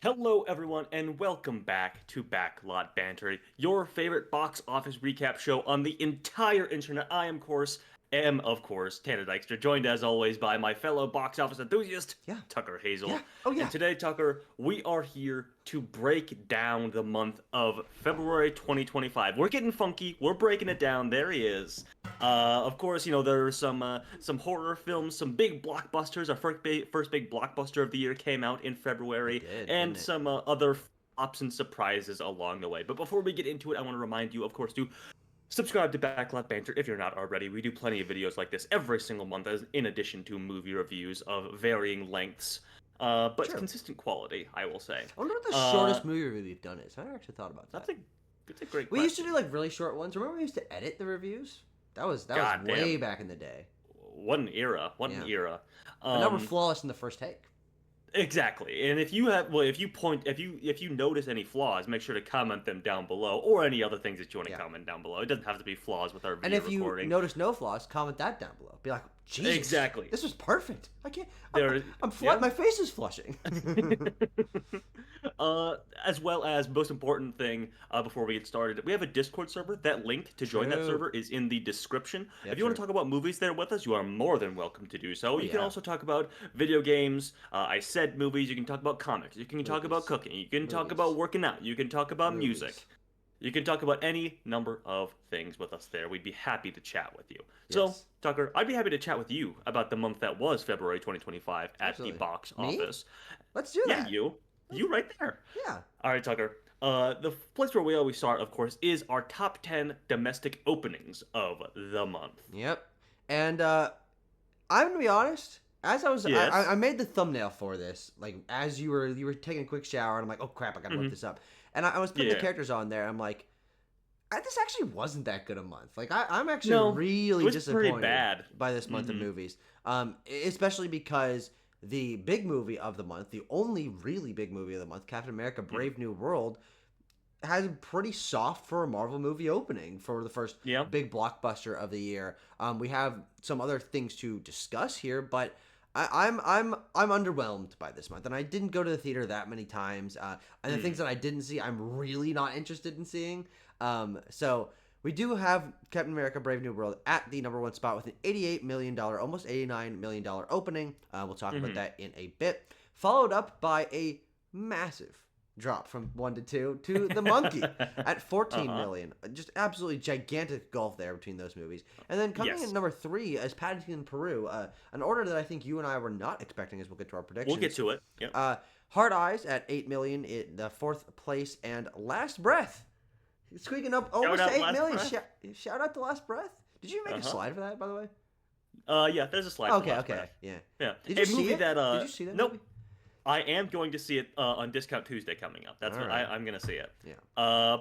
Hello, everyone, and welcome back to Backlot Banter, your favorite box office recap show on the entire internet. I am, of course, Tanner Dykstra, joined as always by my fellow box office enthusiast, Yeah. Tucker Hazel. Yeah. Oh, And yeah. today, Tucker, we are here to break down the month of February 2025. We're getting funky. We're breaking it down. There he is. Of course, there are some horror films, some big blockbusters. Our first big blockbuster of the year came out in It February, did, and didn't it? some other flops and surprises along the way. But before we get into it, I want to remind you, of course, to subscribe to Backlot Banter if you're not already. We do plenty of videos like this every single month, as in addition to movie reviews of varying lengths, but True. consistent quality, I will say. I wonder what the Uh, shortest movie review we've done is. I never actually thought about that's that. a that's a great We used to do question. like really short ones. Remember we used to edit the reviews? That was God way damn, back in the day. what an era! What an Yeah. era! But now we're Um, flawless in the first take. Exactly. And if you have, well, if you notice any flaws, make sure to comment them down below, or any other things that you want to Yeah. comment down below. It doesn't have to be flaws with our And video if you recording. notice no flaws, comment that down below. Be like, Jesus, Exactly. this was perfect. I can't. There, My yeah. face is flushing. As well as most important thing before we get started, we have a Discord server. That link to join that True. server is in the description. Yeah, If you want true. to talk about movies there with us, you are more than welcome to do so. Oh You can yeah. also talk about video games. I said movies. You can talk about comics. You can talk about Movies. cooking. You can talk about Movies. working out. You can talk about music. Movies. You can talk about any number of things with us there. We'd be happy to chat with you. So, Yes. Tucker, I'd be happy to chat with you about the month that was February 2025 at the Absolutely. box Me? office. Let's do Yeah, that. you. Let's- You right there. Yeah. All right, Tucker. The place where we always start, of course, is our top 10 domestic openings of the month. Yep. And I'm gonna be honest. As I Yes. made the thumbnail for this, like as you were taking a quick shower, and I'm like, oh crap, I gotta whip Hmm. this up. And I was putting the Yeah. characters on there. I'm like, this actually wasn't that good a month. Like I'm actually No, it really was pretty disappointed bad. by this month of Hmm. movies. Especially because the big movie of the month, the only really big movie of the month, Captain America: Hmm. Brave New World, has pretty soft for a Marvel movie opening for the first Yeah. big blockbuster of the year. We have some other things to discuss here, but I'm underwhelmed by this month, and I didn't go to the theater that many times. And the things that I didn't see, I'm really not interested in seeing. So we do have Captain America: Brave New World at the number one spot with an $88 million, almost $89 million opening. We'll talk about Hmm. that in a bit. Followed up by a massive drop from 1 to 2 to The Monkey at 14 Uh-huh. million. Just absolutely gigantic gulf there between those movies. And then coming in Yes. number 3 is Paddington in Peru, an order that I think you and I were not expecting as we'll get to our We'll get predictions. to it. Yep. Hard Eyes at 8 million in the fourth place, and Last Breath squeaking up Shout almost to out 8 Last million. Breath. Shout out to Last Breath. Did you make a Uh-huh. slide for that, by the way? Yeah, there's a slide for Okay, Last okay, Breath. yeah. Yeah. Did A you see movie it? that, Did you see that nope. movie? I am going to see it on Discount Tuesday coming up. That's All what right. I'm going to see it. Yeah.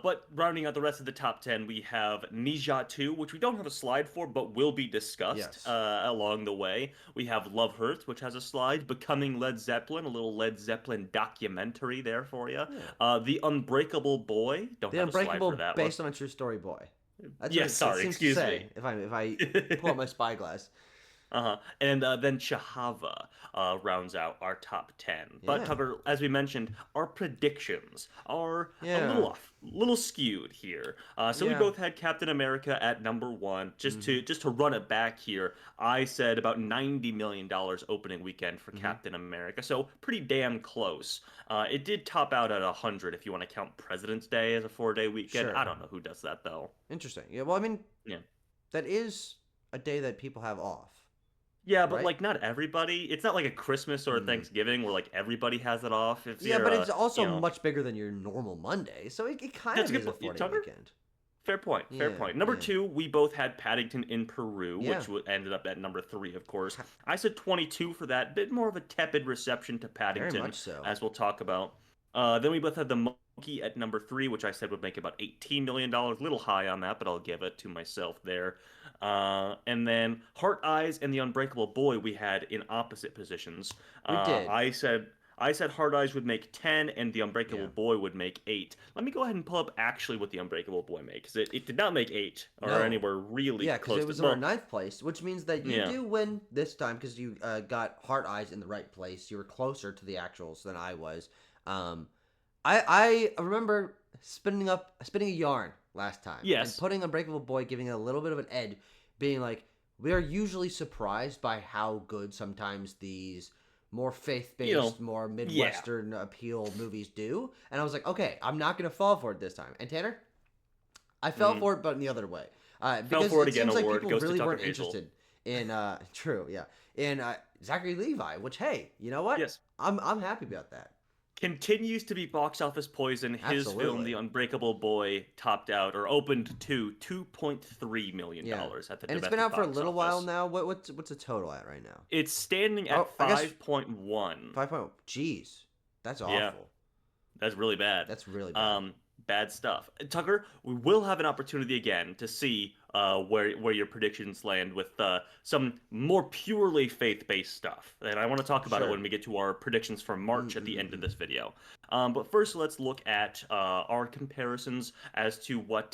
But rounding out the rest of the top 10, we have Nija 2, which we don't have a slide for, but will be discussed Yes. along the way. We have Love Hurts, which has a slide. Becoming Led Zeppelin, a little Led Zeppelin documentary there for you. Yeah. The Unbreakable Boy, don't The have a slide for Unbreakable, that one. based on a true story boy. That's what Yes, it sorry, seems to excuse say. me. If I pull up my spyglass. Uh-huh. And then Chahava rounds out our top 10. But Yeah. Tucker, as we mentioned, our predictions are a little Yeah. off, little skewed here. So we Yeah. both had Captain America at number one. Just Mm-hmm. to just to run it back here, I said about $90 million opening weekend for Mm-hmm. Captain America. So pretty damn close. It did top out at 100 if you want to count President's Day as a 4-day weekend. I Sure. don't know who does that though. Interesting. Yeah. Well, I mean, Yeah. that is a day that people have off, Yeah, but right? like not everybody. It's not like a Christmas or a Mm. Thanksgiving where like everybody has it off. If Yeah, you're but it's also you know, much bigger than your normal Monday, so it kind that's of a good is a point. 4-day Tucker, weekend. fair point. Fair Yeah. point. Number Yeah. two, we both had Paddington in Peru, Yeah. which ended up at number three, of course. I said 22 for that. Bit more of a tepid reception to Very Paddington, much so. as we'll talk about. Then we both had the Monkey at number three, which I said would make about $18 million. Little high on that, but I'll give it to myself there. And then Heart Eyes and the Unbreakable Boy we had in opposite positions. We did. I said Hard Eyes would make 10 and The Unbreakable Yeah. Boy would make 8. Let me go ahead and pull up actually what The Unbreakable Boy makes. It did not make 8 or No. anywhere really Yeah, because close it to was in our well, ninth place, which means that you yeah. do win this time because you got Heart Eyes in the right place. You were closer to the actuals than I was. Um, I remember spinning a yarn last time and Yes. putting Unbreakable Boy, giving it a little bit of an edge, being like, we are usually surprised by how good sometimes these more You know, faith-based, more yeah. Midwestern appeal movies do. And I was like, okay, I'm not gonna fall for it this time. And Tanner, I fell Hmm. for it, but in the other way, Fell because for it it again. seems like Award people goes to really Tucker weren't Hazel. interested in true, yeah, in Zachary Levi. Which, hey, you know what? Yes. I'm happy about that. Continues to be box office poison. His film, The Absolutely. Unbreakable Boy, topped out or opened to $2.3 million Yeah, at the and it's been domestic out for a box little while office. now. What's the total at right now? It's standing Oh, at I guess 5.1. 5.0. Jeez, that's Yeah, awful. that's really bad. That's really bad. Um, Bad stuff. Tucker, we will have an opportunity again to see where your predictions land with some more purely faith-based stuff. And I want to talk about it Sure. when we get to our predictions for March at the end of Mm-mm-mm. this video. But first, let's look at our comparisons as to what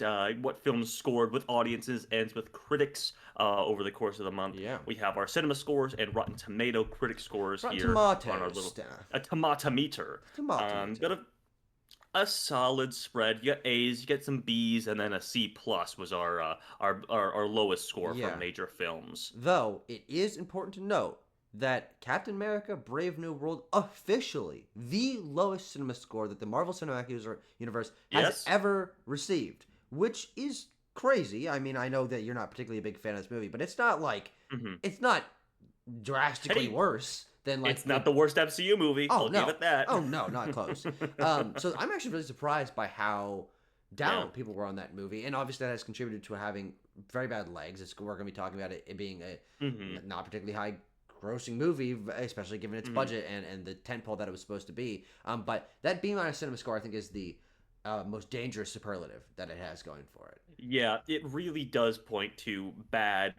films scored with audiences and with critics over the course of the month. Yeah. We have our cinema scores and Rotten Tomato critic scores Rotten here on our Tomatoes, little Stena. a tomato meter. Tomato. Got a solid spread. You get A's, you get some B's, and then a C plus was our lowest score for Yeah. major films. Though it is important to note that Captain America: Brave New World officially the lowest cinema score that the Marvel Cinematic Universe has Yes. ever received, which is crazy. I mean, I know that you're not particularly a big fan of this movie, but it's not like Hmm. it's not drastically Hey, worse than it's like not the the worst MCU movie. oh I'll give no. it that. Oh no, not close. So I'm actually really surprised by how Yeah. down people were on that movie, and obviously that has contributed to having very bad legs. We're going to be talking about it being a Hmm. not particularly high grossing movie, especially given its Hmm. budget and the tentpole that it was supposed to be. But that being on a cinema score, I think, is the most dangerous superlative that it has going for it. Yeah, it really does point to bad,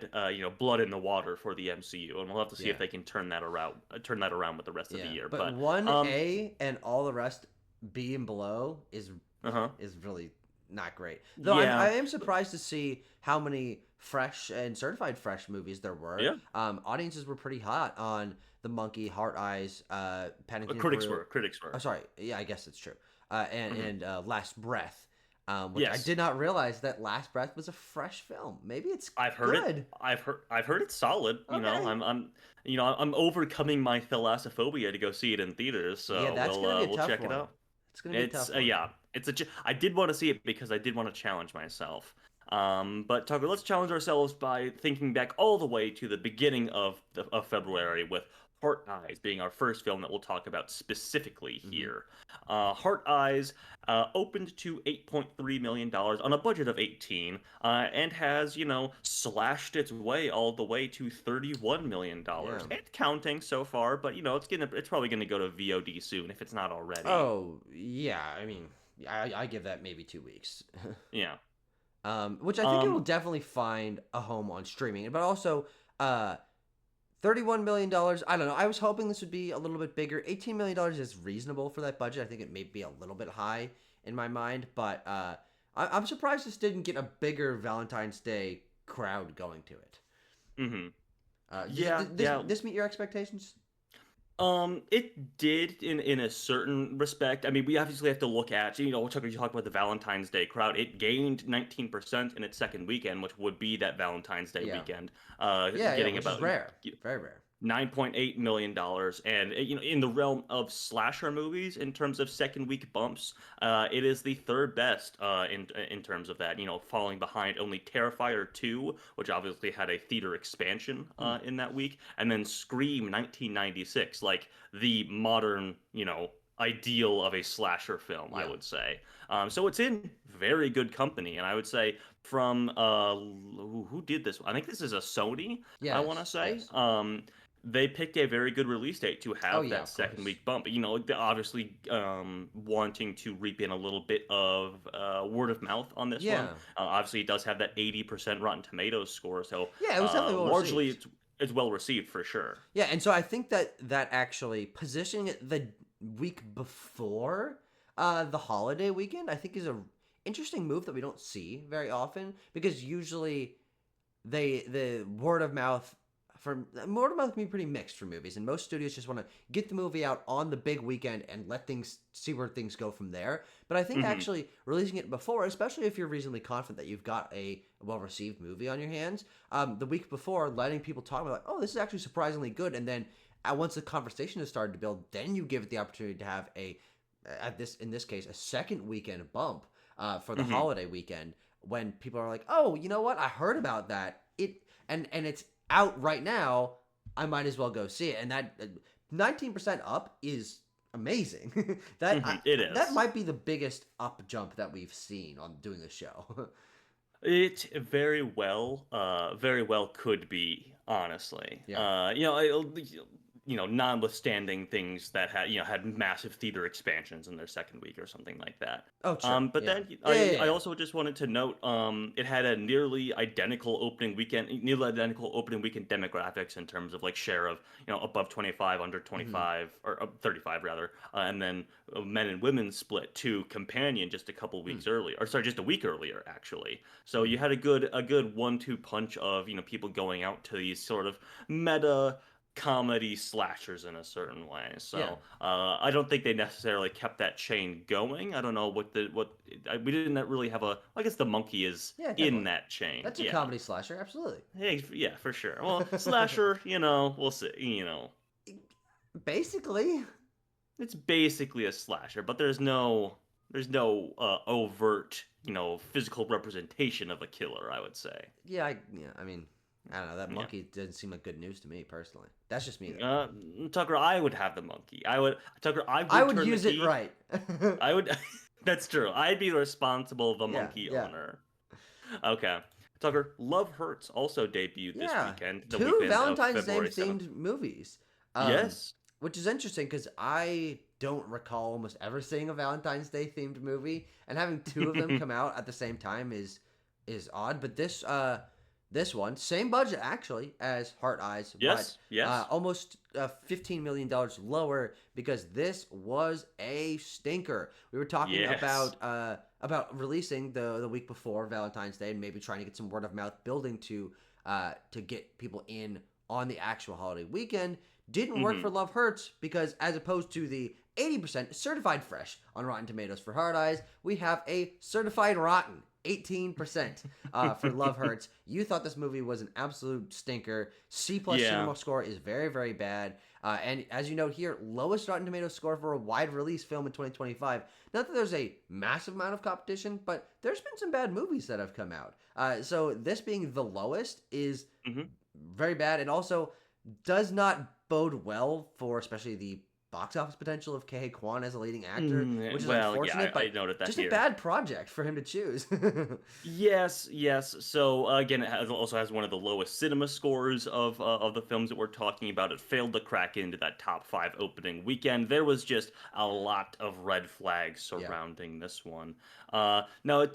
blood in the water for the MCU, and we'll have to see if Yeah, they can turn that around with the rest of the yeah. year. But But one A and all the rest B and below uh-huh. is really not great. Though I Yeah, am surprised to see how many fresh and certified fresh movies there were. yeah. Audiences were pretty hot on The Monkey, Heart Eyes, Paddington Critics Through. were, critics Oh, were. sorry. Yeah, I guess it's true. Hmm. And Last Breath, which I Yes. did not realize that Last Breath was a fresh film. Maybe it's I've heard it. good. I've heard it's solid. Okay. I'm overcoming my thalassophobia to go see it in theaters. Yeah, So that's gonna be a we'll tough check it one. out. It's gonna be a It's tough one. yeah. I did want to see it because I did want to challenge myself. But Tucker, let's challenge ourselves by thinking back all the way to the beginning of February with Heart Eyes being our first film that we'll talk about specifically Hmm. here. Heart Eyes opened to $8.3 million on a budget of 18, and has, slashed its way all the way to $31 million. Yeah. And counting so far, but it's probably gonna go to VOD soon if it's not already. Oh yeah. I mean, I give that maybe 2 weeks. Yeah. Which I think it will Um, definitely find a home on streaming. But also, uh, $31 million. I don't know. I was hoping this would be a little bit bigger. $18 million is reasonable for that budget. I think it may be a little bit high in my mind, but I'm surprised this didn't get a bigger Valentine's Day crowd going to it. mhm. Does Yeah, this yeah. this meet your expectations? It did in a certain respect. I mean, we obviously have to look at, you talk about the Valentine's Day crowd. It gained 19% in its second weekend, which would be that Valentine's Day Yeah, weekend, yeah, getting which is about rare, very rare. $9.8 million. And in the realm of slasher movies, in terms of second week bumps, it is the third best in terms of that, falling behind only Terrifier 2, which obviously had a theater expansion Hmm. in that week, and then Scream 1996, like the modern, ideal of a slasher film, I Yeah. would say. So it's in very good company, and I would say from who did this? I think this is a Sony, I want to Yes. say. Yes. They picked a very good release date to Oh have yeah, that of second course. week bump. They're obviously wanting to reap in a little bit of word of mouth on this one. Yeah. Obviously, it does have that 80% Rotten Tomatoes score, so Yeah, it was definitely well largely received. it's well received for sure. Yeah, and so I think that actually positioning it the week before the holiday weekend, I think is a interesting move that we don't see very often because usually the word of mouth for word of mouth can be pretty mixed for movies, and most studios just want to get the movie out on the big weekend and let things see where things go from there. But I think Hmm. actually releasing it before, especially if you're reasonably confident that you've got a well-received movie on your hands, the week before, letting people talk about like, oh, this is actually surprisingly good, and then once the conversation has started to build, then you give it the opportunity to have a in this case a second weekend bump for the Hmm. holiday weekend when people are like, oh, you know what, I heard about that and it's out right now. I might as well go see it, and that 19% up is amazing. It That is. might be the biggest up jump that we've seen on doing the show. It very well could be, honestly. Yeah. Notwithstanding things that had massive theater expansions in their second week or something like that. Oh, true. But Yeah. then Yeah. Yeah. I Yeah. also just wanted to note, it had a nearly identical opening weekend demographics in terms of like share of above 25, under Hmm. 25, or 35 rather, and then men and women split to companion just a couple Hmm. weeks earlier, or sorry, just a week earlier actually. So Hmm. you had a good 1-2 punch of people going out to these sort of meta comedy slashers in a certain way. Yeah. So I don't think they necessarily kept that chain going. I don't know we didn't really have a. I guess the monkey is Yeah. in Definitely. that chain. That's a Yeah. comedy slasher. Absolutely. Hey, yeah, for sure. Well, slasher, we'll see. Basically. It's basically a slasher, but there's no overt, physical representation of a killer, I would say. Yeah. I mean, I don't know. That Yeah. monkey didn't seem like good news to me personally. That's just me though. Uh, Tucker, I would have the monkey. Tucker, I I would would turn the use it key. right. I would. That's true. I'd be the responsible the Yeah. monkey Yeah. owner. Okay. Tucker, Love Hurts also debuted this Yeah, weekend, the two weekend of Valentine's Day February 7th. themed movies, Yes. which is interesting because I don't recall almost ever seeing a Valentine's Day themed movie, and having two of them come out at the same time is odd. But this one, same budget actually as Heart Eyes, but Yes. Yes. almost $15 million lower because this was a stinker. We were talking Yes. about releasing the week before Valentine's Day and maybe trying to get some word of mouth building to get people in on the actual holiday weekend. Didn't work for Hmm. Love Hurts because as opposed to the 80% certified fresh on Rotten Tomatoes for Hard Eyes, we have a certified rotten 18% for Love Hurts. You thought this movie was an absolute stinker. C plus Yeah. cinema score is very, very bad. And as you note here, lowest Rotten Tomatoes score for a wide release film in 2025. Not that there's a massive amount of competition, but there's been some bad movies that have come out. So this being the lowest is Hmm. very bad and also does not bode well for especially the box office potential of Kei Kwan as a leading actor, which is Well, yeah, unfortunate, I but noted that just a here. bad project for him to choose. Yes, yes. So again, also has one of the lowest cinema scores of the films that we're talking about. It failed to crack into that top five opening weekend. There was just a lot of red flags Yeah. surrounding this one. Now it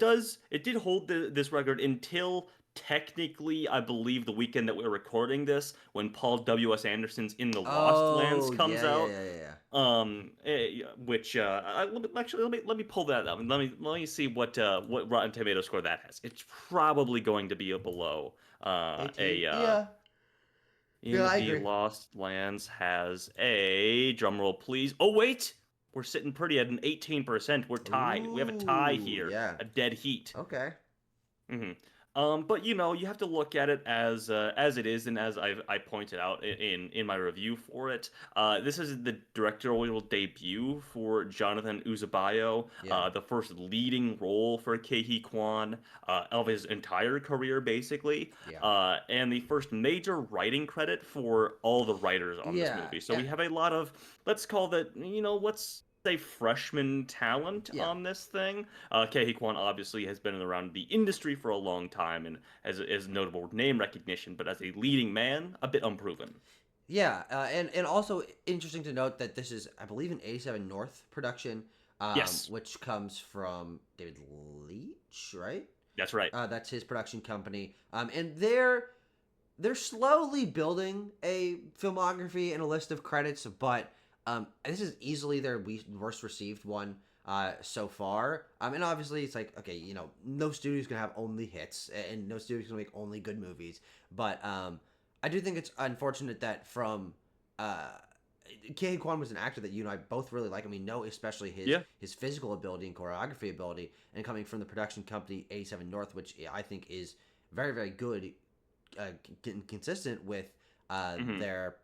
did hold this record until technically, I believe the weekend that we're recording this, when Paul W.S. Anderson's In the Lost Lands Oh, comes yeah, yeah, out. yeah, yeah, yeah. Which let me pull that up and let me see what Rotten Tomato score that has. It's probably going to be a below. 18. A Yeah. Yeah, In I the agree. Lost Lands has a drum roll, please. Oh wait, we're sitting pretty at an 18%. We're tied. We have a tie Ooh, here, yeah. a dead heat. Okay. Hmm. But you have to look at it as it is, and as I pointed out in my review for it. This is the directorial debut for Jonathan Uzubayo, Yeah. the first leading role for Kei Kwan of his entire career, basically, Yeah. and the first major writing credit for all the writers on this Yeah. movie. So we have a lot of, let's call that, let's say freshman talent Yeah. on this thing. Kei Kwan obviously has been around the industry for a long time and has notable name recognition, but as a leading man, a bit unproven. Yeah, and also interesting to note that this is, I believe, an 87 North production, Yes, which comes from David Leitch, right? that's right. That's his production company, and they're slowly building a filmography and a list of credits, but this is easily their worst received one so far. And obviously it's like, okay, no studio's gonna have only hits, and no studio's gonna make only good movies, but I do think it's unfortunate that from uh Ke Kwan was an actor that you and I both really like, and we know especially Yeah. his physical ability and choreography ability, and coming from the production company 87 North, which I think is very very good, consistent with Hmm. their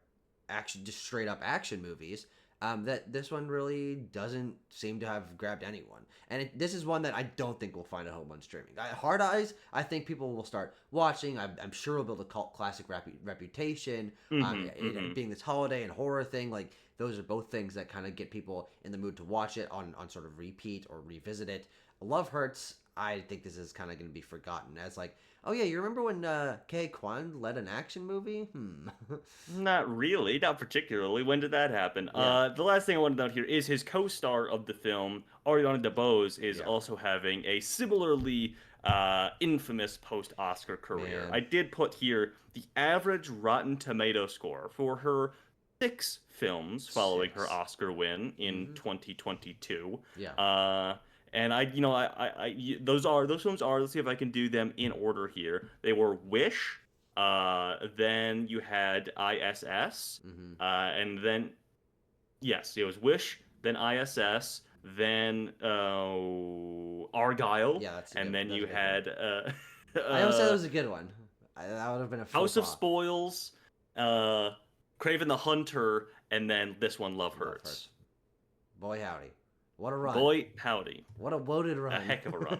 action, just straight up action movies. That this one really doesn't seem to have grabbed anyone, and this is one that I don't think will find a home on streaming. Hard Eyes, I think people will start watching. I'm sure it'll build a cult classic reputation. Hmm. Hmm. Being this holiday and horror thing, like those are both things that kind of get people in the mood to watch it on sort of repeat or revisit it. Love Hurts, I think this is kind of going to be forgotten as like, oh yeah, you remember when Ke Kwan led an action movie? Not really, not particularly. When did that happen? Yeah, The last thing I want to note here is his co-star of the film, Ariana DeBose, is yeah, also having a similarly infamous post-Oscar career. man, I did put here the average Rotten Tomato score for her 6 films following her 6. Oscar win in Mm-hmm. 2022. Yeah. Uh, and those films are. Let's see if I can do them in order here. They were Wish. Then you had ISS, Mm-hmm. and then yes, it was Wish, then ISS, then Argyle, Yeah, that's a and good. then That's a you good one. had I almost said it uh, was a good one. That would have been a faux House of pas. Spoils, uh, Craven the Hunter, and then this one, Love Love Hurts. hurts. Boy howdy, what a run! Boy, howdy, What a loaded a run. heck of a run.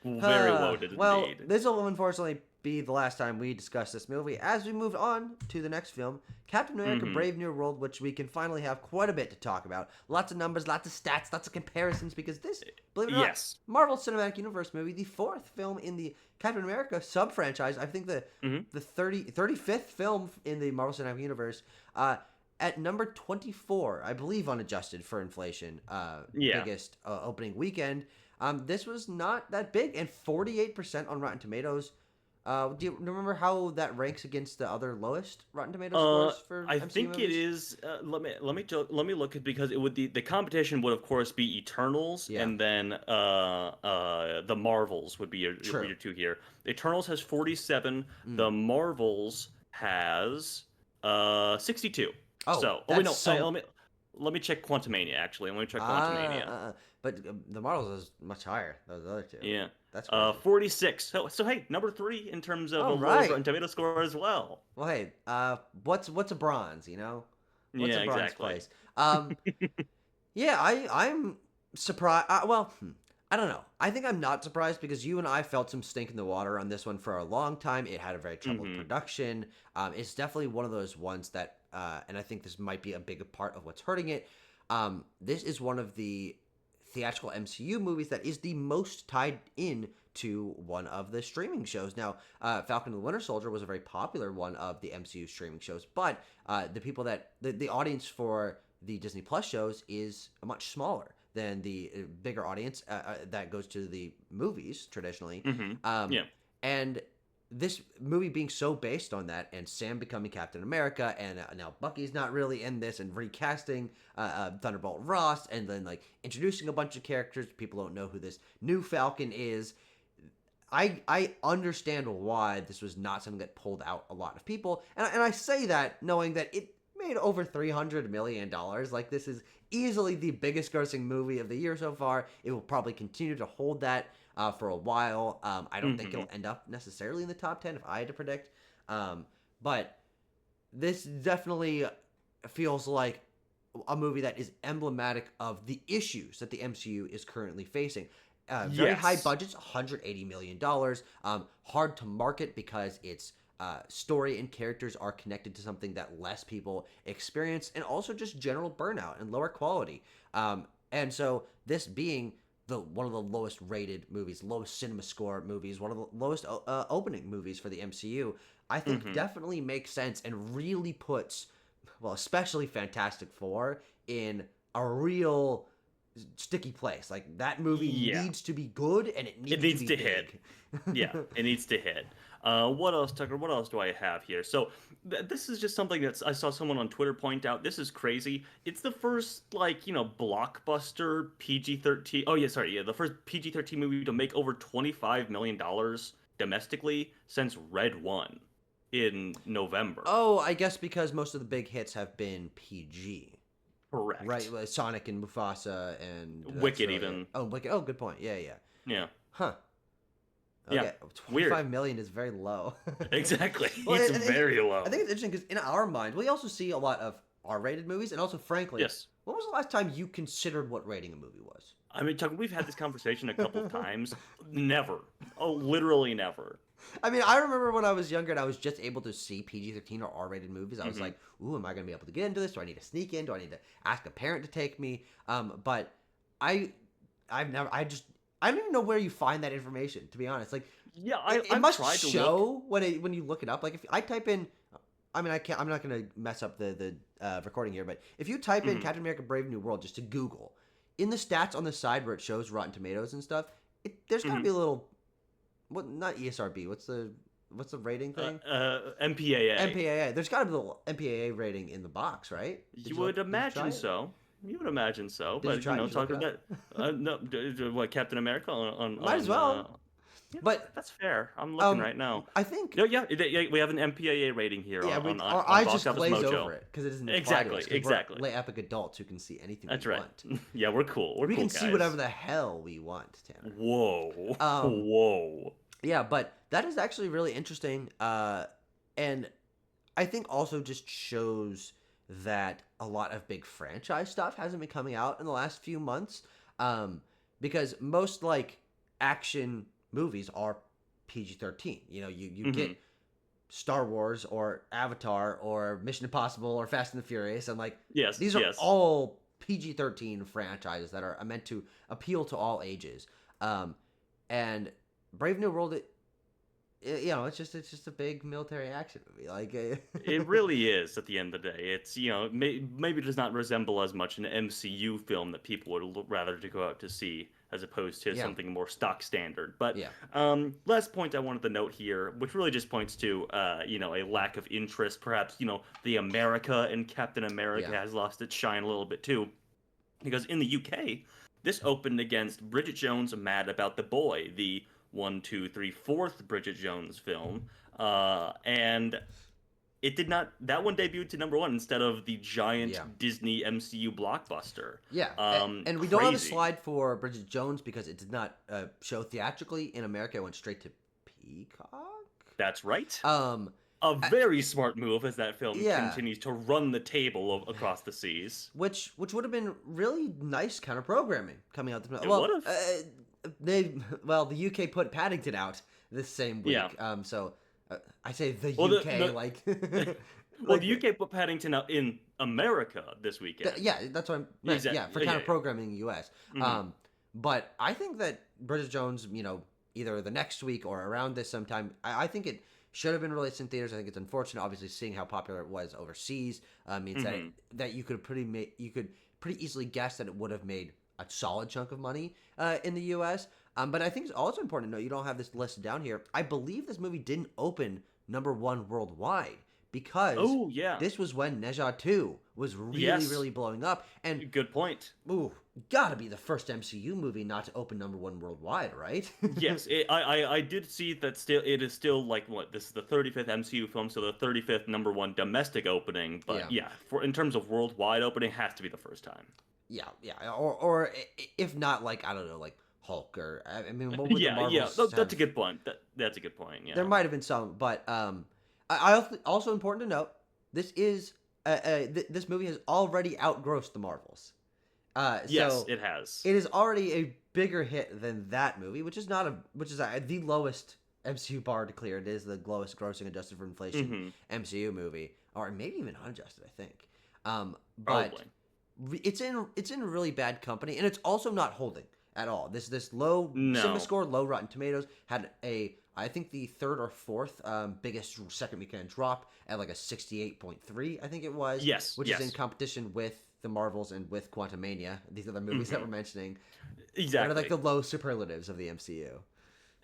Very loaded Well, indeed. this will unfortunately be the last time we discuss this movie. As we move on to the next film, Captain America: Hmm. Brave New World, which we can finally have quite a bit to talk about. Lots of numbers, lots of stats, lots of comparisons, because this, believe it or not, Yes. Marvel Cinematic Universe movie, the fourth film in the Captain America sub franchise. I think Hmm. the 35th film in the Marvel Cinematic Universe. At number 24, I believe, unadjusted for inflation, Yeah. biggest opening weekend. This was not that big, and 48% on Rotten Tomatoes. Do you remember how that ranks against the other lowest Rotten Tomato Uh, scores for I MCU think it movies? is. Let me look at because it would the competition would of course be Eternals Yeah, and then the Marvels would be true. your two here. Eternals has 47. Mm. The Marvels has 62. Oh, So wait that's no so. let me check Quantumania actually. Let me check Ah, Quantumania. but the Marvels is much higher. Those other two. Yeah. That's crazy. 46. So hey, number 3 in terms of a All lowest right. Rotten Tomato score as well. Well, hey, what's a bronze? You know, what's a Yeah, bronze exactly. place? Yeah, I'm surprised. Well, I don't know. I think I'm not surprised because you and I felt some stink in the water on this one for a long time. It had a very troubled Hmm. production. It's definitely one of those ones that, and I think this might be a big part of what's hurting it. This is one of the theatrical MCU movies that is the most tied in to one of the streaming shows. Now, Falcon and the Winter Soldier was a very popular one of the MCU streaming shows, but the people that the audience for the Disney Plus shows is much smaller than the bigger audience that goes to the movies traditionally. Hmm. Um, Yeah. and this movie being so based on that, and Sam becoming Captain America, and now Bucky's not really in this, and recasting Thunderbolt Ross, and then like introducing a bunch of characters, people don't know who this new Falcon is. I understand why this was not something that pulled out a lot of people, and I say that knowing that it made over $300 million. Like this is easily the biggest grossing movie of the year so far. It will probably continue to hold that for a while. I don't think Hmm. it'll end up necessarily in the top 10 if I had to predict. But this definitely feels like a movie that is emblematic of the issues that the MCU is currently facing. Very high Yes. budgets, $180 million. Hard to market because its story and characters are connected to something that less people experience, and also just general burnout and lower quality. And so this being the one of the lowest rated movies, lowest cinema score movies, one of the lowest opening movies for the MCU, I think Hmm. definitely makes sense and really puts, well, especially Fantastic Four in a real sticky place. Like that movie Yeah. needs to be good and it It needs to needs be to hit. big. Yeah, it needs to hit. What else, Tucker? What else do I have here? So this is just something that I saw someone on Twitter point out. This is crazy. It's the first blockbuster PG-13. Oh yeah, sorry, yeah, the first PG-13 movie to make over $25 million domestically since Red One. in November. Oh, I guess because most of the big hits have been PG. Right, Correct. like Sonic and Mufasa, and that's Wicked really it. even. Oh, Wicked. Oh, good point. Yeah, yeah. Yeah. Huh. Yeah. Okay, Weird. 25 million is very low. Exactly. Well, It's very I think low. it's interesting because in our mind, we also see a lot of R-rated movies, and also, frankly, Yes. when was the last time you considered what rating a movie was? I mean, Chuck, we've had this conversation a couple of times. Never. Oh, literally never. I mean, I remember when I was younger and I was just able to see PG-13 or R-rated movies. I was Hmm. like, "Ooh, am I going to be able to get into this? Do I need to sneak in? Do I need to ask a parent to take me?" But I, I've never. I don't even know where you find that information. To be honest, like, Yeah, it I've must tried to look. show when you look it up. Like, if I type in, I mean, I can't. I'm not going to mess up the recording here, but if you type in Hmm. Captain America: Brave New World just to Google, in the stats on the side where it shows Rotten Tomatoes and stuff, there's got to Hmm. be a little, what, not ESRB. What's the rating thing? MPAA. MPAA. There's got to be a little MPAA rating in the box, right? You would Did you try imagine it? so. You would imagine so. Did you But try it? Did you look it talking up? about no, what Captain America Might as well. yeah, But that's fair. I'm looking um, right now. I think, Yeah, yeah, yeah, we have an MPAA rating here yeah, our on eyes Box just Office glaze over Mojo. it because it doesn't apply to us Exactly, because we're exactly. lay epic adults who can see anything we That's right. want. Yeah, we're cool. We're We cool can see whatever guys. the hell we want, Tanner. Whoa, Um, whoa. yeah, but that is actually really interesting. And I think also just shows that a lot of big franchise stuff hasn't been coming out in the last few months. Um, because most like action movies are PG-13. You know, you Hmm. get Star Wars or Avatar or Mission Impossible or Fast and the Furious, and like Yes, these are yes. all PG-13 franchises that are meant to appeal to all ages. Um, and Brave New World, you know, it's just a big military action movie. Like, It really is at the end of the day. It's, maybe it does not resemble as much an MCU film that people would rather to go out to see as opposed to yeah, something more stock standard. But yeah, last point I wanted to note here, which really just points to, a lack of interest. Perhaps, the America in Captain America yeah, has lost its shine a little bit too. Because in the UK, this opened against Bridget Jones' Mad About the Boy, the one, two, three, fourth Bridget Jones film. And it did not. That one debuted to number one instead of the yeah. giant Disney MCU blockbuster. Yeah, and we don't have a Crazy. slide for Bridget Jones because it did not show theatrically in America. It went straight to Peacock. That's right. Um, A I- very smart move as that film yeah, continues to run the table across the seas. which would have been really nice kind of programming coming out. It would Well, have. the UK put Paddington out this same Yeah. week. So I say the Well, UK like well, like the UK put Paddington out in America this weekend. yeah, that's what I meant. Yeah, for Yeah, kind yeah, of programming in the US. yeah. Hmm. But I think that Bridget Jones, either the next week or around this sometime, I think it should have been released in theaters. I think it's unfortunate, obviously, seeing how popular it was overseas. Means that Hmm. that you could pretty easily guess that it would have made a solid chunk of money in the U.S. But I think it's also important to note, you don't have this listed down here. I believe this movie didn't open number one worldwide because Oh yeah. this was when Neja 2 was really, Yes. really blowing up. And, Good point. ooh, gotta be the first MCU movie not to open number one worldwide, right? Yes, I did see that. Still, it is still like what, this is the 35th MCU film, so the 35th number one domestic opening. But Yeah. yeah, for in terms of worldwide opening, has to be the first time. Yeah, yeah. Or if not, like, I don't know, like Hulk or, I mean, what would the Yeah, yeah, Marvels that's have? a good point. That's a good point. There Yeah. might have been some, but also important to note, this is this movie has already outgrossed the Marvels. Yes, So it has. it is already a bigger hit than that movie, which is the lowest MCU bar to clear. It is the lowest grossing adjusted for inflation Hmm. MCU movie, or maybe even unadjusted, I think. But Probably. it's in really bad company, and it's also not holding at all. This low cinema No. score, low Rotten Tomatoes had I think the third or fourth biggest second weekend drop at like a 68.3, I think it was, Yes. which is in Yes. competition with the Marvels and with Quantumania, these other movies that Hmm. we're mentioning. They're like Exactly. the low superlatives of the MCU.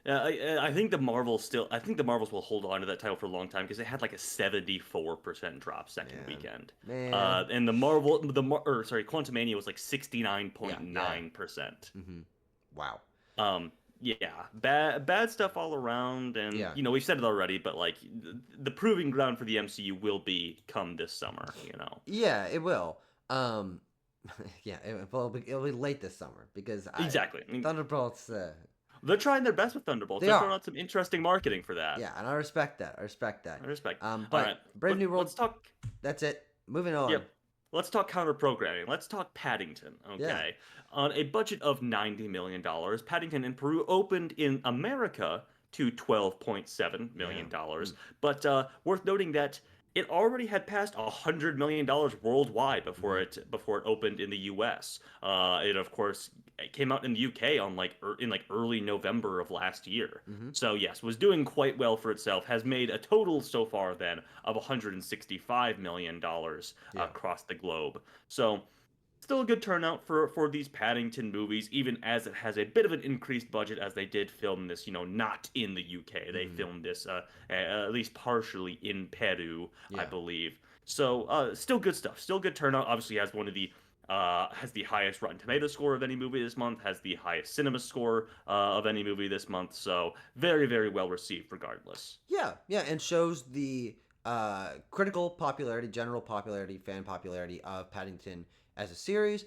I think the Marvels still. I think the Marvels will hold on to that title for a long time because they had like a 74% drop second Man, weekend. man. And Quantumania was like Yeah, yeah. 69.9%. Wow. Um, yeah, bad stuff all around, and Yeah. we've said it already, but like the proving ground for the MCU will be come this summer. Yeah, it will. Um, yeah, it'll be late this summer because Exactly. I mean, Thunderbolts. they're trying their best with Thunderbolts. They They're throwing are. out some interesting marketing for that. Yeah, and I respect that. I respect that. I respect. All right, But Brave New let's World. talk. That's it. Moving on. Yep. Let's talk counter programming. Let's talk Paddington. Yeah. Okay. On a budget of $90 million, Paddington in Peru opened in America to $12.7 Yeah. million. But worth noting that it already had passed $100 million worldwide Mm-hmm. before it opened in the U.S. It of course came out in the U.K. on in like early November of last year. Mm-hmm. So yes, was doing quite well for itself. Has made a total so far then of $165 million Yeah. across the globe. So still a good turnout for these Paddington movies, even as it has a bit of an increased budget, as they did film this, not in the UK. They Mm-hmm. filmed this at least partially in Peru, I Yeah. believe. So still good stuff. Still good turnout. Obviously has one of the has the highest Rotten Tomato score of any movie this month. Has the highest cinema score of any movie this month. So very very well received regardless. Yeah. Yeah. And shows the critical popularity, general popularity, fan popularity of Paddington as a series.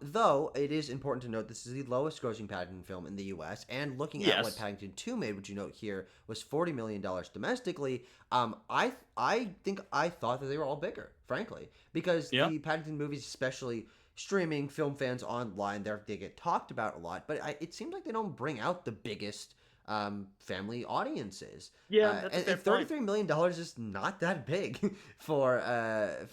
Though it is important to note this is the lowest grossing Paddington film in the U.S. And looking at what Yes. Paddington 2 made, which you note here was $40 million domestically. I think I thought that they were all bigger, frankly, because Yeah. the Paddington movies, especially streaming, film fans online, they get talked about a lot. But it seems like they don't bring out the biggest family audiences. Yeah, that's a fair And point. $33 million is not that big for a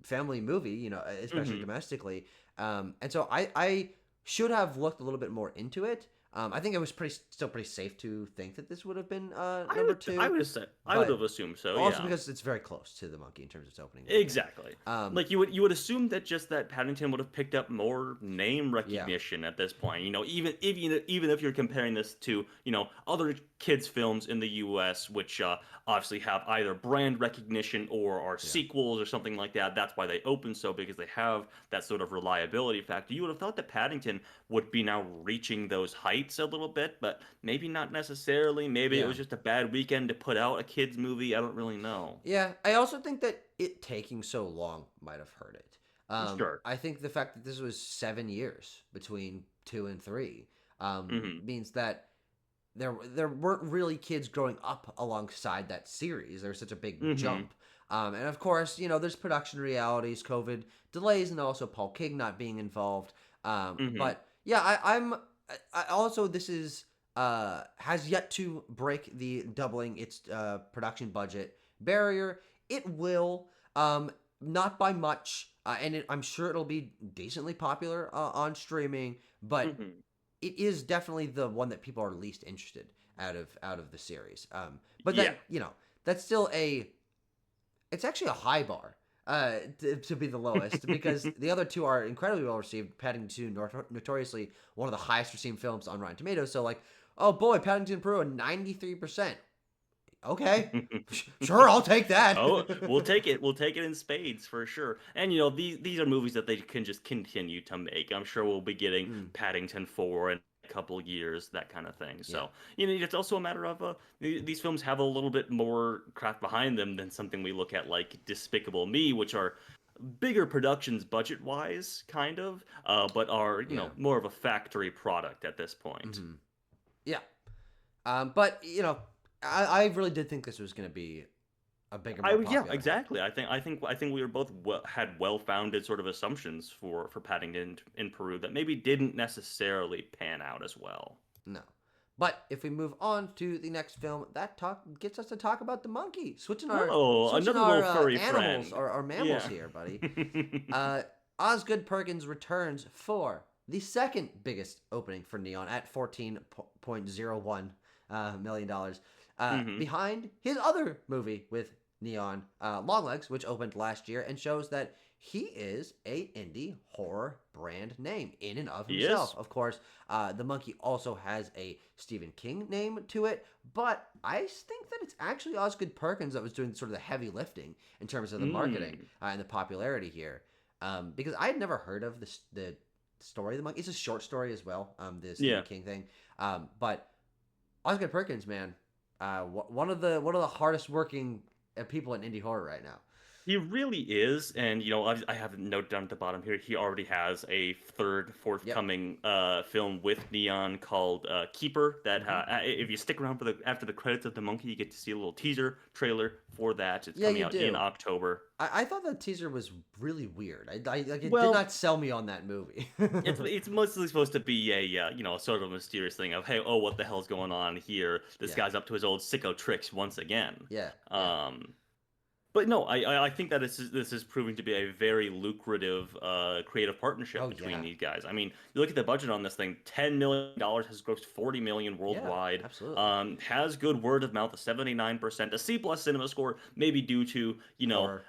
family movie, especially Hmm. domestically. And so I should have looked a little bit more into it. I think it was still pretty safe to think that this would have been number I two, would have said I would but have assumed so. also Yeah. because it's very close to the monkey in terms of its opening weekend. Exactly. Um, Like you would assume that just that Paddington would have picked up more name yeah, recognition at this point. Even if you're comparing this to other kids films in the U.S. which obviously have either brand recognition or are yeah. sequels or something like that. That's why they open so big, because they have that sort of reliability factor. You would have thought that Paddington would be now reaching those heights a little bit, but maybe not necessarily. Maybe it Yeah. was just a bad weekend to put out a kids movie. I don't really know. Yeah, I also think that it taking so long might have hurt it. Sure. I think the fact that this was 7 years between two and three Hmm. means that there weren't really kids growing up alongside that series. There was such a big Hmm. jump. And of course, there's production realities, COVID delays, and also Paul King not being involved. Hmm. But yeah, I also this is has yet to break the doubling its production budget barrier. It will, not by much, and I'm sure it'll be decently popular on streaming. But Hmm. it is definitely the one that people are least interested out of the series. But Yeah. then that's still it's actually a high bar to be the lowest because the other two are incredibly well received. Paddington 2, notoriously one of the highest received films on Rotten Tomatoes. So like, oh boy, Paddington Peru 93%. Okay, sure, I'll take that. Oh, we'll take it. We'll take it in spades for sure. And these are movies that they can just continue to make. I'm sure we'll be getting Mm, Paddington 4 in a couple years, that kind of thing. yeah, So, it's also a matter of these films have a little bit more craft behind them than something we look at like Despicable Me, which are bigger productions budget-wise, kind of, but are, yeah, more of a factory product at this point. hmm yeah. But I really did think this was going to be a bigger, more Yeah, popular hit. exactly. I think we were both had well-founded sort of assumptions for Paddington in Peru that maybe didn't necessarily pan out as well. No. But if we move on to the next film, that talk gets us to talk about the monkey. Switching our Oh, switching another our little furry animals friend. or mammals Yeah. here, buddy. Osgood Perkins returns for the second biggest opening for Neon at $14.01 million. Hmm. Behind his other movie with Neon, Longlegs, which opened last year and shows that he is a indie horror brand name in and of He himself. is. Of course, the monkey also has a Stephen King name to it, but I think that it's actually Osgood Perkins that was doing sort of the heavy lifting in terms of the marketing Mm. and the popularity here. Because I had never heard of the story of the monkey. It's a short story as well. The Stephen Yeah. King thing. But Oscar Perkins, man, one of the hardest working people in indie horror right now. He really is, and I have a note down at the bottom here. He already has a third Yep. forthcoming film with Neon called Keeper. That Hmm. if you stick around for the after the credits of the monkey, you get to see a little teaser trailer for that. It's Yeah, coming you out in do. October. I thought that teaser was really weird. I like it did Well, not sell me on that movie. it's mostly supposed to be a sort of mysterious thing of, hey, oh, what the hell's going on here? This Yeah. guy's up to his old sicko tricks once again. Yeah. Yeah. Um, But no, I think that this is proving to be a very lucrative creative partnership Oh between yeah. these guys. I mean, you look at the budget on this thing, $10 million has grossed 40 million Yeah. worldwide. Absolutely. Has good word of mouth, a 79%, a C plus cinema score, maybe due to Horror.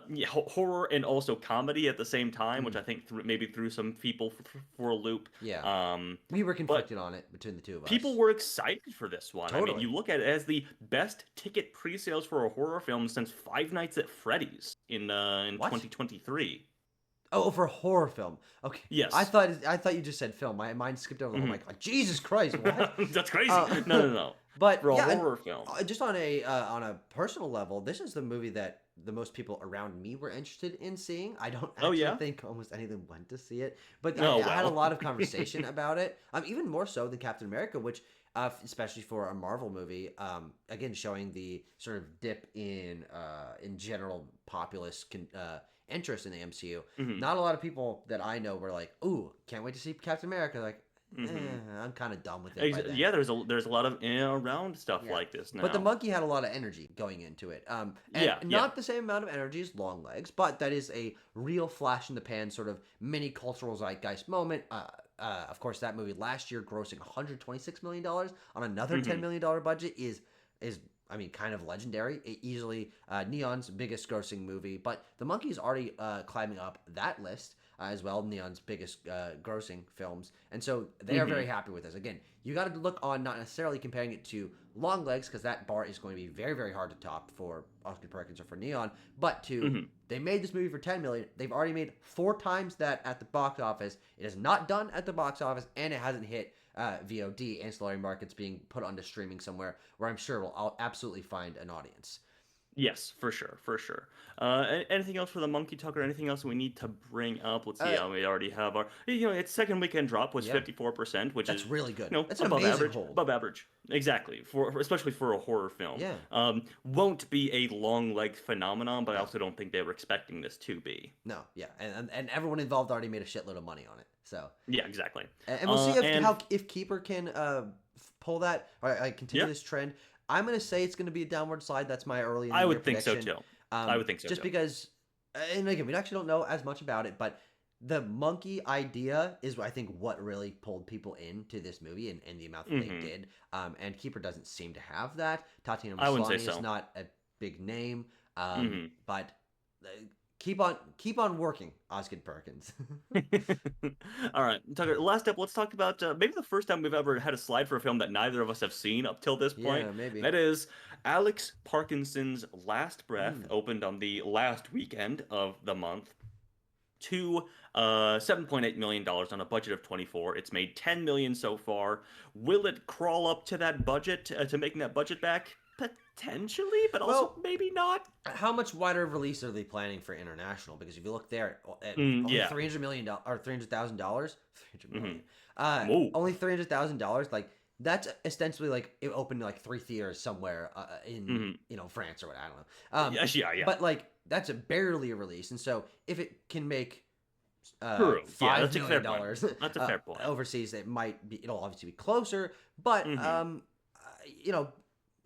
yeah, horror and also comedy at the same time, which Mm, I think maybe threw some people for a loop. yeah. Um, We were but conflicted on it between the two of people us. were excited for this one. I mean, Totally. you look at it as the best ticket pre-sales for a horror film since Five Nights at Freddy's in What? 2023. Oh, for a horror film. Okay. Yes. I thought you just said film. My mind skipped over the whole Mhm. mic. Like Jesus Christ, what? That's crazy. Uh, No, no, no. but For a yeah, horror film. just on a personal level, this is the movie that the most people around me were interested in seeing. I don't Oh actually yeah? think almost any of them went to see it, but Oh I had a well. lot of conversation about it. Even more so than Captain America, which especially for a Marvel movie, again showing the sort of dip in general populace interest in the MCU. Hmm. Not a lot of people that I know were like, "Ooh, can't wait to see Captain America." Like, Hmm. I'm kind of done with it by then. Yeah, there's a lot of in around stuff Yeah. like this But the now. monkey had a lot of energy going into it. And Yeah, yeah. not the same amount of energy as Long Legs, but that is a real flash in the pan sort of mini cultural zeitgeist moment. Of course, that movie last year grossing $126 million on another $10 Hmm. million budget is I mean, kind of legendary. Easily Neon's biggest grossing movie, but The Monkey's already climbing up that list as well. Neon's biggest grossing films, and so they are Hmm. very happy with this. Again, you got to look on not necessarily comparing it to Long Legs because that bar is going to be very very hard to top for Oscar Perkins or for Neon, but to Hmm. they made this movie for 10 million. They've already made 4 times that at the box office. It is not done at the box office, and it hasn't hit VOD, ancillary markets being put onto streaming somewhere where I'm sure I'll absolutely find an audience. Yes, for sure, for sure. Anything else for the Monkey Talk or anything else we need to bring up? Let's see. Uh, We already have our, its second weekend drop was yeah, 54%, which that's is, really good. That's an above amazing average, hold. above average. Exactly, especially for a horror film. Yeah, Won't be a long leg phenomenon, but I no, also don't think they were expecting this to be. no, yeah, and everyone involved already made a shitload of money on it. So, Yeah, exactly. and we'll see And if Keeper can pull that or continue yeah, this trend. I'm gonna say it's gonna be a downward slide. That's my early in the I year would think so prediction. too. I would think so Just too. because, and again, we actually don't know as much about it, but the monkey idea is, I think, what really pulled people into this movie and the amount that they Hmm. did. And Keeper doesn't seem to have that. Tatiana I wouldn't say Maslany is so. not a big name, Hmm. but uh, keep on working, Osgood Perkins. All right, Tucker. Last up, let's talk about maybe the first time we've ever had a slide for a film that neither of us have seen up till this point. Yeah, maybe. That is Alex Parkinson's Last Breath, Mm. opened on the last weekend of the month to $7.8 million on a budget of 24. It's made 10 million so far. Will it crawl up to that budget to making that budget back? Potentially, but also Well, maybe not. how much wider of release are they planning for international? Because if you look there at only Yeah. $300 million or $300,000, 300 Hmm. million, Whoa. only $300,000, like that's essentially like it opened like 3 theaters somewhere in Hmm. France or what, I don't know. Yes, yeah, yeah. But like that's barely a release, and so if it can make True. Yeah, $5 that's a fair million point. dollars That's a fair point. overseas, it'll obviously be closer, but Hmm.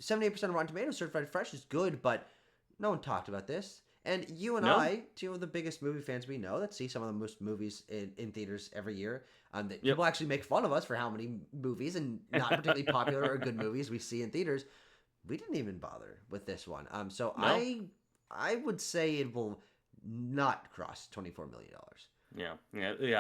78% of Rotten Tomatoes certified fresh is good, but no one talked about this. And you and No. I, two of the biggest movie fans we know that see some of the most movies in theaters every year, that Yep. people actually make fun of us for how many movies and not particularly popular or good movies we see in theaters. We didn't even bother with this one. So No. I would say it will not cross $24 million. Yeah,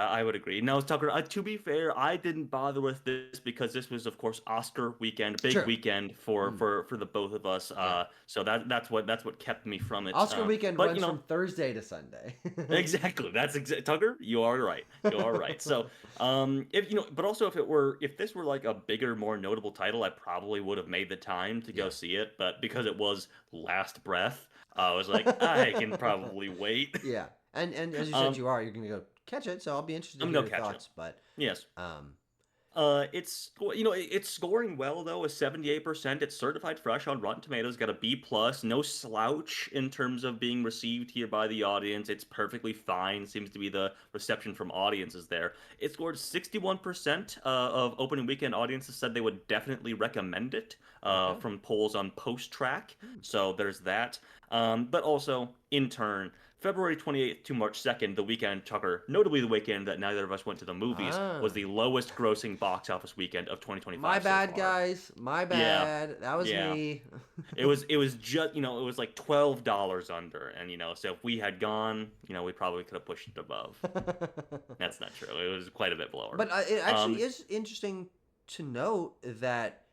I would agree. Now, Tucker, to be fair, I didn't bother with this because this was, of course, Oscar weekend, big True. weekend for Mm, for the both of us. yeah. So that's what kept me from it. Oscar weekend But runs from Thursday to Sunday. exactly, Tucker. You are right. You are right. So, if but also if this were like a bigger, more notable title, I probably would have made the time to go Yeah. see it. But because it was Last Breath, I was like, I can probably wait. Yeah. And as you said, Um, you're gonna go catch it, so I'll be interested to I'm hear no your catch up. thoughts. But Yes. um, It's scoring well though, a 78%. It's certified fresh on Rotten Tomatoes, got a B plus, no slouch in terms of being received here by the audience. It's perfectly fine. Seems to be the reception from audiences there. It scored 61% of opening weekend audiences said they would definitely recommend it. okay. From polls on Post Track. Hmm. So there's that. But also in turn. February 28th to March 2nd, the weekend, Tucker, notably the weekend that neither of us went to the movies, was Ah, the lowest grossing box office weekend of my 2025 so bad, far. guys. My Yeah, bad. That was yeah. me. It was just, it was like $12 under. And, so if we had gone, we probably could have pushed it above. That's not true. It was quite a bit lower. But it actually Um, is interesting to note that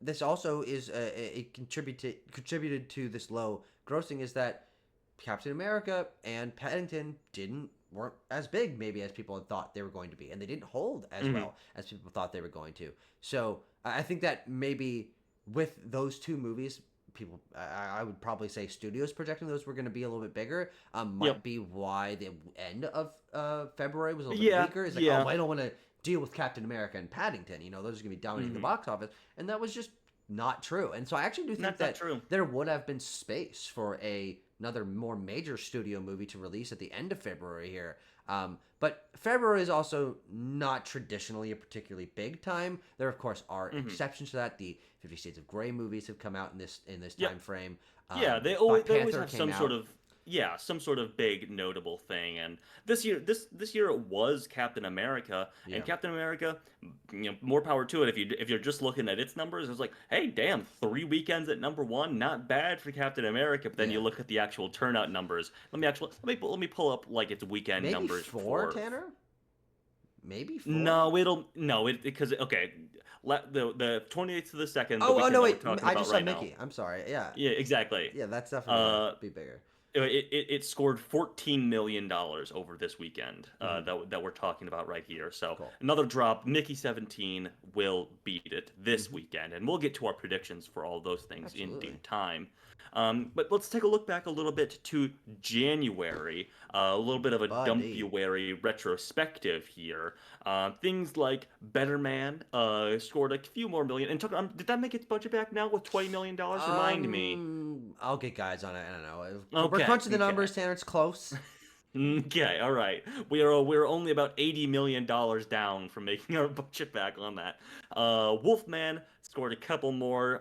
this also is it contributed to this low grossing is that Captain America and Paddington didn't weren't as big maybe as people had thought they were going to be, and they didn't hold as mhm. well as people thought they were going to. So I think that maybe with those two movies, people I would probably say studios projecting those were going to be a little bit bigger. Might Yep. be why the end of February was a little bit Yeah, weaker. It's like, oh, yeah. I don't want to deal with Captain America and Paddington. Those are going to be dominating the Hmm. box office, and that was just not true. And so I actually do think That's not that true. there would have been space for another more major studio movie to release at the end of February here. But February is also not traditionally a particularly big time. There, of course, are Hmm. exceptions to that. The 50 Shades of Grey movies have come out in this Yep. time frame. Yeah, Black they always Panther have came some out. some sort of big notable thing. And this year it was Captain America, and Yeah, Captain America, more power to it. If you're just looking at its numbers, it's like, hey, damn, 3 weekends at number one, not bad for Captain America. But then you yeah. look at the actual turnout numbers. Let me pull up like its weekend Maybe numbers four, for. Tanner. Maybe four. No, it because okay, the 28th to the second, the Oh weekend no, that we're wait. talking I about just saw right now. Mickey. I'm sorry. Yeah, Yeah, exactly. yeah. That's definitely gonna Uh, be bigger. it scored $14 million over this weekend Hmm. that we're talking about right here. So Cool. another drop. Mickey 17 will beat it this Hmm. weekend, and we'll get to our predictions for all those things in due Absolutely, time. But let's take a look back a little bit to January, a little bit of a buddy. Dumpuary retrospective here. Things like Better Man scored a few more million. And did that make its budget back now with $20 million? Remind me. I'll get guys on it. I don't know. We're Okay, crunching the okay. numbers, Tanner. It's close. Okay, all right. We're only about $80 million down from making our budget back on that. Wolfman scored a couple more,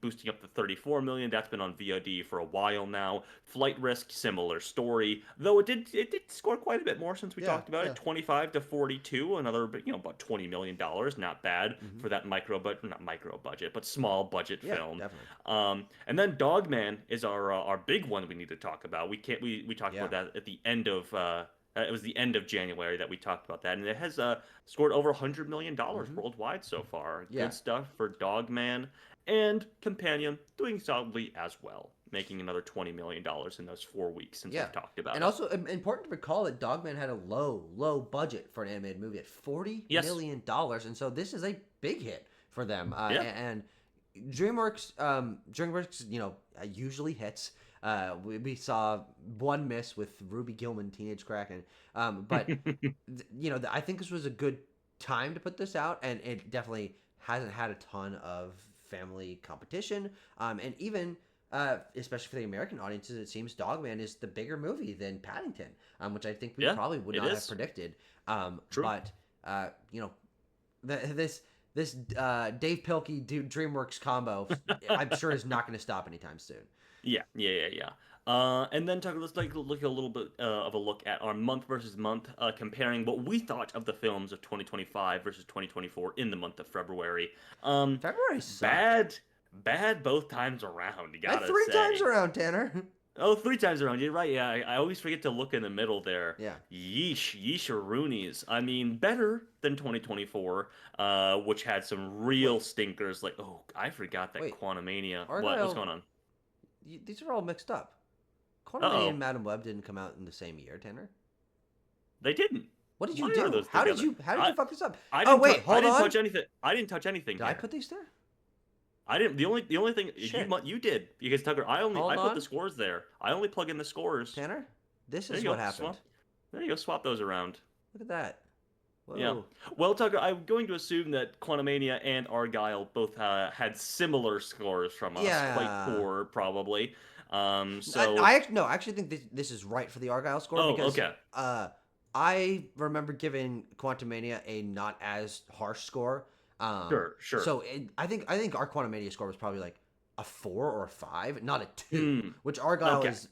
boosting up to 34 million. That's been on VOD for a while now. Flight Risk, similar story, though it did score quite a bit more since we Yeah, talked about yeah. it. 25 to 42, another about $20 million. Not bad Hmm. for that not micro budget, but small budget Yeah, film. definitely. And then Dogman is our big one we need to talk about. We can't we talked Yeah. about that at the end of it was the end of January that we talked about that, and it has scored over $100 million Hmm. worldwide so far. Yeah. Good stuff for Dogman, and Companion doing solidly as well, making another $20 million in those 4 weeks since Yeah. we've talked about And it. also important to recall that Dogman had a low budget for an animated movie at $40 Yes, million dollars, and so this is a big hit for them. yeah, And DreamWorks, usually hits. We saw one miss with Ruby Gillman, Teenage Kraken. But I think this was a good time to put this out, and it definitely hasn't had a ton of family competition. And even especially for the American audiences, it seems Dogman is the bigger movie than Paddington, which I think we yeah, probably would it not have is predicted. true. But uh, you know, this Dave Pilkey DreamWorks combo, I'm sure is not going to stop anytime soon. Yeah. And then let's look a little bit of a look at our month versus month, comparing what we thought of the films of 2025 versus 2024 in the month of February. Um, February sucked. bad, bad both times around. You Like gotta three times say. around, Tanner. Oh, three times around. You're right. Yeah, I always forget to look in the middle there. Yeah. Yeesh, yeesh-a-roonies. I mean, better than 2024, which had some real Wait, stinkers. Like, oh, I forgot that wait. Quantumania. What's Argyle, going on? these are all mixed up. Quantumania and Uh-oh, Madam Web didn't come out in the same year, Tanner. they didn't. What did you Why are do? those together? How did you fuck this up? I Oh didn't wait, touch. I hold didn't on. touch anything. I didn't touch anything Did I here. put these there? I didn't. The only thing Shit. you did because Tucker. I Hold put the on, scores there. I only plug in the scores. Tanner. This There is you what go. happened. Swap. There you go. Swap those around. Look at that. Yeah. Whoa. Well, Tucker, I'm going to assume that Quantumania and Argyle both had similar scores from us. Quite Yeah. poor, probably. I So. actually no, I actually think this is right for the Argyle score Oh, because okay. uh, I remember giving Quantumania a not as harsh score. Sure, sure. I think our Quantumania score was probably like a 4 or a 5, not a 2, Hmm. which Argyle Okay. is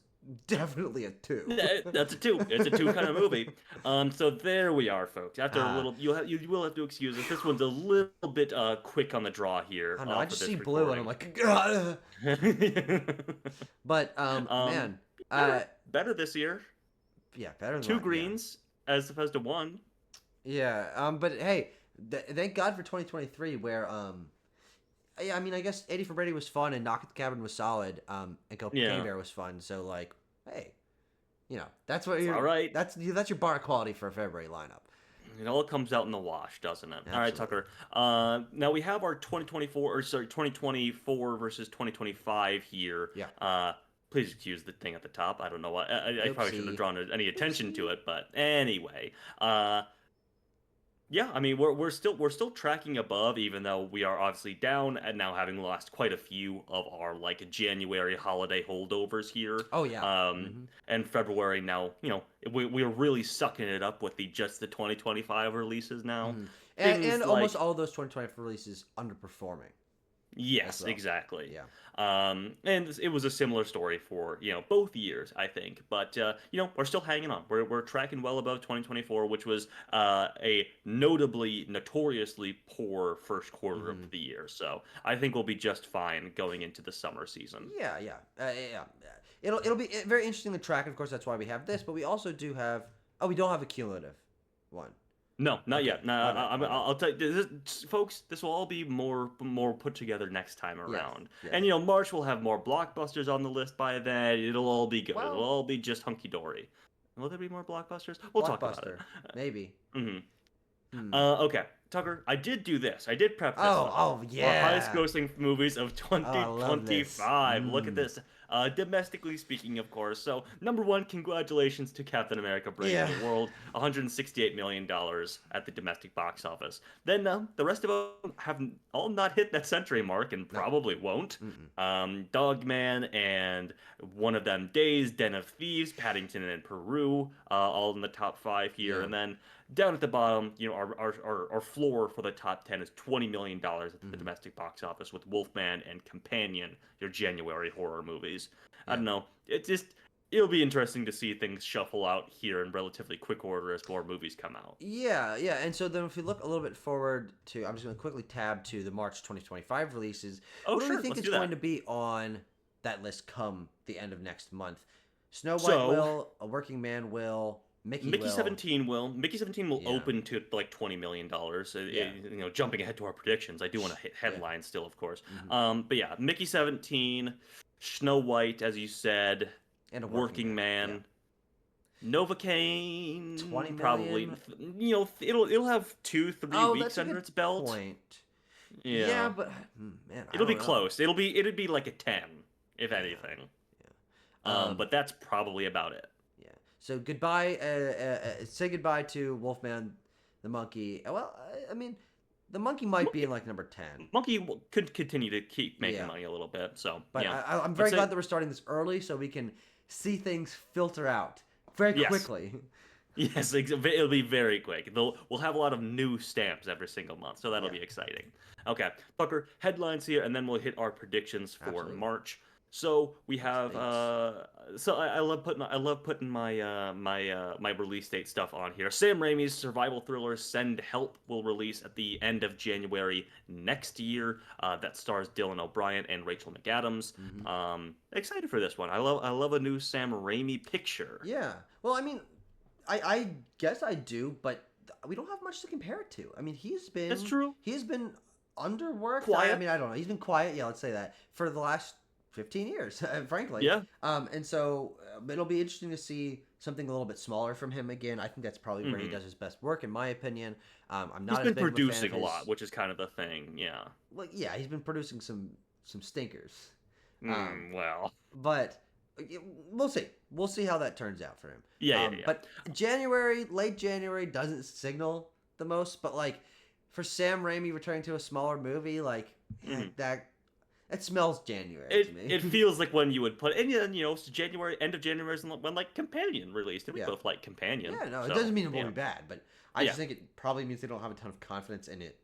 definitely a 2. That's a two. It's a two kind of movie. So there we are, folks. After a Ah, little, you will have to excuse us. This one's a little bit quick on the draw I here don't know. I for just see this blue and I'm recording. like, but um, man, better this year. yeah, better than Two mine. Yeah, greens as opposed to one. yeah. But hey, thank God for 2023, where yeah, I mean, I guess 80 for Brady was fun and Knock at the Cabin was solid. And Cocaine Yeah, Bear was fun. So like, hey, that's what it's all right. that's your bar quality for a February lineup. It all comes out in the wash, doesn't it? All right, Absolutely. Tucker. Now we have our 2024, or sorry, 2024 versus 2025 here. Yeah. Please excuse the thing at the top. I don't know why. I probably shouldn't have Oopsie. drawn any attention to Oopsie. it, but anyway. Yeah, I mean we're still tracking above, even though we are obviously down and now having lost quite a few of our like January holiday holdovers here. Oh yeah. Um, Mm-hmm. and February now, we're really sucking it up with the 2025 releases now. Mm-hmm. And Things almost like all of those 2024 releases underperforming as yes, well. exactly. Yeah. And it was a similar story for both years, I think. But we're still hanging on. We're tracking well above 2024, which was a notoriously poor first quarter of Mm-hmm. the year. So I think we'll be just fine going into the summer season. Yeah, yeah, yeah. It'll be very interesting to track. Of course, that's why we have this. But we also do have. Oh, we don't have a cumulative one. No, not Okay, yet. No, my bad. My bad. I'll tell you, folks. This will all be more put together next time Yes, around. yes. And March will have more blockbusters on the list by then. It'll all be good. It'll Well, all be just hunky dory. Will there be more blockbusters? We'll talk about it. Blockbuster, maybe. hmm Hmm. Okay, Tucker. I did do this. I did prep this Oh, up. oh Our highest yeah. grossing movies of Oh, I love this. 2025. Look at this. Domestically speaking, of course. So, number one, congratulations to Captain America Brave Yeah. New World. $168 million at the domestic box office. Then the rest of them have all not hit that century mark and No. probably won't. Mm-mm. Dogman and One of Them Days, Den of Thieves, Paddington and Peru, all in the top five here. Yeah. And then down at the bottom, our floor for the top 10 is $20 million at the Mm-hmm. domestic box office with Wolfman and Companion, your January horror movies. I Yeah. don't know. It'll be interesting to see things shuffle out here in relatively quick order as more movies come out. Yeah, yeah. And so then if we look a little bit forward to, I'm just going to quickly tab to the March 2025 releases. Oh, What do we sure, think let's is do going that. to be on that list come the end of next month? Snow White So, will, A Working Man will, Mickey Mickey will. 17 will Mickey 17 will Yeah, open to like $20 million. yeah, Jumping ahead to our predictions, I do want to hit yeah. headlines still, of course. Hmm. But yeah, Mickey 17, Snow White, as you said, And A Working Working Man. Yeah. Man, 20 Novocaine, probably. million. It'll have 2-3 Oh, weeks that's a under good its belt. point. Yeah, Yeah, but man, I it'll be don't know. close. It'd be like a 10, if Yeah, anything. yeah. But that's probably about it. Yeah. So goodbye. Say goodbye to Wolfman, the monkey. Well, I mean, the monkey might be in like number 10. Could continue to keep making Yeah. money a little bit. So But yeah, I'm but very say glad that we're starting this early so we can see things filter out very yes, quickly. yes, it'll be very quick. We'll have a lot of new stamps every single month, so that'll Yeah, be exciting. Okay, Tucker, headlines here, and then we'll hit our predictions for absolutely. March. So we What's have dates? I love putting my release date stuff on here. Sam Raimi's survival thriller Send Help will release at the end of January next year. That stars Dylan O'Brien and Rachel McAdams. Hmm. Excited for this one. I love a new Sam Raimi picture. Yeah. Well, I mean, I guess I do, but we don't have much to compare it to. I mean, That's true. he's been underworked. I Quiet. mean, I don't know. He's been quiet. Yeah, let's say that for the last 15 years, frankly. Yeah. And so it'll be interesting to see something a little bit smaller from him again. I think that's probably where he Hmm. does his best work, in my opinion. I'm He's not as been big of a fan of producing a his. lot, which is kind of the thing. Yeah. Well, yeah, he's been producing some stinkers. Um, Well. but we'll see. We'll see how that turns out for him. Yeah. But late January doesn't signal the most. But like for Sam Raimi returning to a smaller movie, like Mhm. that, it smells January to me. It feels like when you would put, and yeah, it's January, end of January is when like Companion released, and we Yeah. both like Companion. Yeah, no, it So doesn't mean it won't yeah, be bad, but I yeah, just think it probably means they don't have a ton of confidence in it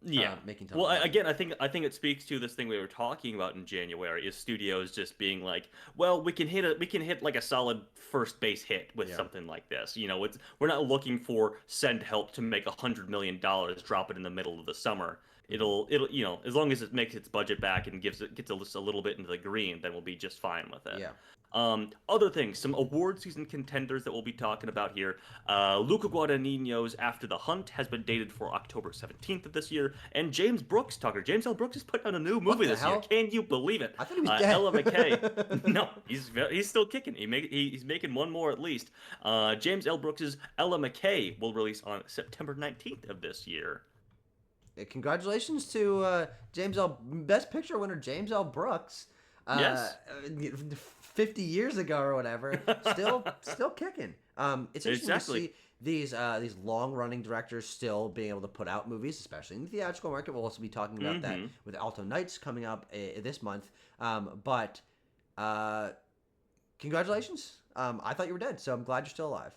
yeah. making a ton Well, of money. again, I think it speaks to this thing we were talking about in January is studios just being like, well, we can hit like a solid first base hit with Yeah. something like this. We're not looking for Send Help to make $100 million, drop it in the middle of the summer. Hmm. It'll as long as it makes its budget back and gets a little bit into the green, then we'll be just fine with it. Yeah. Other things, some award season contenders that we'll be talking about here. Luca Guadagnino's After the Hunt has been dated for October 17th of this year, and James Brooks, Tucker. James L. Brooks is putting out a new What movie the this year. hell? Can you believe it? I thought he was Ella McKay. dead. No, he's still kicking. He's making one more at least. James L. Brooks's Ella McKay will release on September 19th of this year. Congratulations to James L. Best Picture winner James L. Brooks. Uh, Yes, 50 years ago or whatever, still kicking. It's interesting to exactly. see these long running directors still being able to put out movies, especially in the theatrical market. We'll also be talking about that Hmm. with Alto Nights coming up this month. But uh, congratulations. I thought you were dead, so I'm glad you're still alive,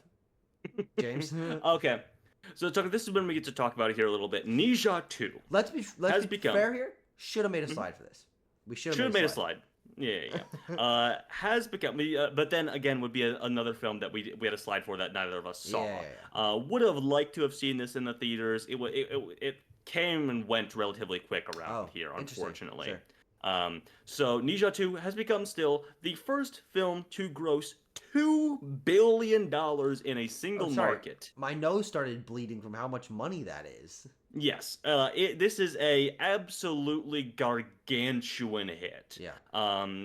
James. Okay. So, Tucker, this is when we get to talk about it here a little bit. Ninja 2 Let's has be become. fair here. Should have made a Mhm. slide for this. We should Should have have made made a a slide. slide. Yeah. Has become, but then again, would be another film that we had a slide for that neither of us Yeah, saw. yeah, yeah. Would have liked to have seen this in the theaters. It came and went relatively quick around Oh, here, interesting. unfortunately. Sure. So Ninja 2 has become still the first film to gross $2 billion in a Oh, single sorry. market. My nose started bleeding from how much money that is. Yes, this is a absolutely gargantuan hit. Yeah.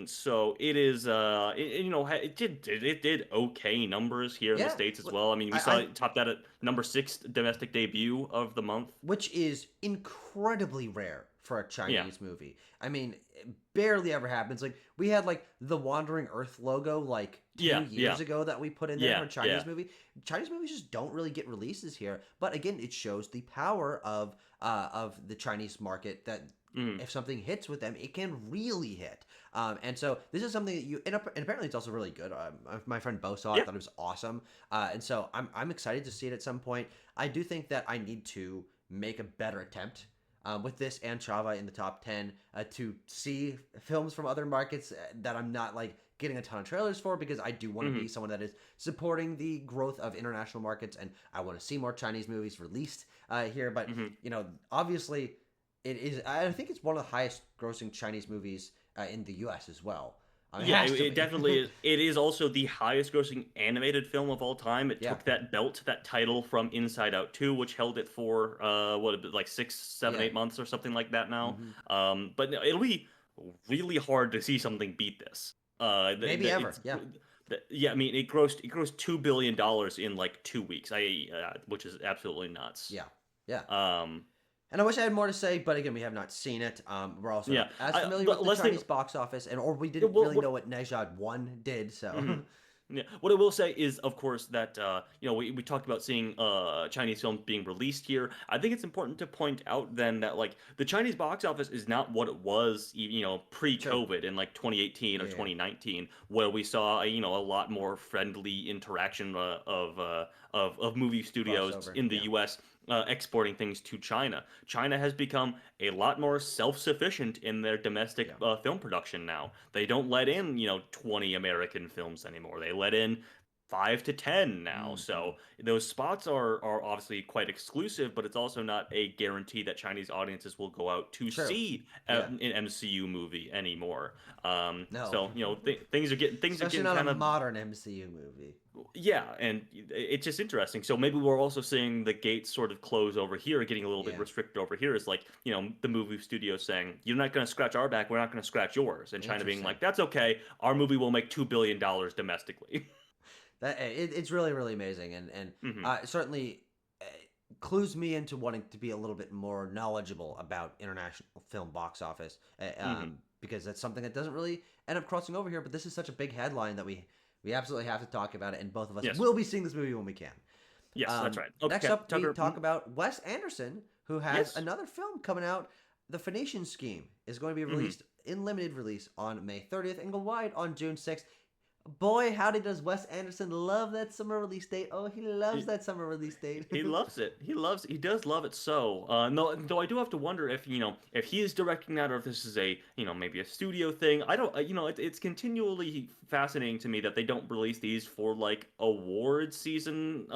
So it is, it did okay numbers here in the Yeah. States as Look, well. I mean, we saw I it top that at number six domestic debut of the month. which is incredibly rare for a Yeah, Chinese movie. I mean, it barely ever happens. Like we had like the Wandering Earth logo like two yeah, years ago that we put in there for a yeah. Chinese movie. Chinese movies just don't really get releases here. But again, it shows the power of the Chinese market that Mm, if something hits with them, it can really hit. And so this is something that and apparently it's also really good. My friend Bo saw it, yeah. thought it was awesome. And so I'm excited to see it at some point. I do think that I need to make a better attempt with this and Chava in the top 10 to see films from other markets that I'm not like getting a ton of trailers for because I do want to Hmm. be someone that is supporting the growth of international markets and I want to see more Chinese movies released here. But, Hmm. obviously it is, I think it's one of the highest grossing Chinese movies in the US as well. It Yeah, has to it be. definitely is. It is also the highest grossing animated film of all time. It Yeah. took that title from Inside Out 2, which held it for like 6, 7, Yeah. 8 months or something like that now. Hmm. But no, it'll be really hard to see something beat this. Maybe ever. Yeah. Yeah, I mean it grossed $2 billion in like 2 weeks. Which is absolutely nuts. Yeah. Yeah. Um, And I wish I had more to say, but again, we have not seen it. We're also yeah, not as familiar but with the let's think. Chinese box office, or we Yeah, didn't really know what Nejad 1 did, so. Mhm. Yeah. What I will say is, of course, that we talked about seeing Chinese films being released here. I think it's important to point out then that like the Chinese box office is not what it was, Sure. pre-COVID in like 2018 or Yeah, yeah. 2019, where we saw a lot more friendly interaction of movie studios Crossover. in the Yeah. U.S. exporting things to China. China has become a lot more self-sufficient in their domestic Yeah. film production now. They don't let in, 20 American films anymore. They let in 5 to 10 now. Mm-hmm. So those spots are obviously quite exclusive, but it's also not a guarantee that Chinese audiences will go out to True. see Yeah. an MCU movie anymore. No. So things are Especially getting not a kind of modern MCU movie. yeah, and it's just interesting. So maybe we're also seeing the gates sort of close over here, getting a little bit Yeah. restricted over here. Is like, the movie studio saying, "You're not going to scratch our back, we're not going to scratch yours," and China being Interesting. like, "That's okay. Our movie will make $2 billion domestically." It's really really amazing, and Hmm. certainly uh, clues me into wanting to be a little bit more knowledgeable about international film box office, Hmm. because that's something that doesn't really end up crossing over here. But this is such a big headline that we absolutely have to talk about it, and both of us Yes, will be seeing this movie when we can. yes, that's right. Next Okay, up, we Tucker. talk about Wes Anderson, who has Yes. another film coming out. The Phoenician Scheme is going to be Hmm. released in limited release on May 30th and go wide on June 6th. Boy, howdy does Wes Anderson love that summer release date. Oh, he loves that summer release date. He loves it. He does love it so. No, though I do have to wonder if, if he is directing that or if this is a, maybe a studio thing. I don't, it's continually fascinating to me that they don't release these for like award season,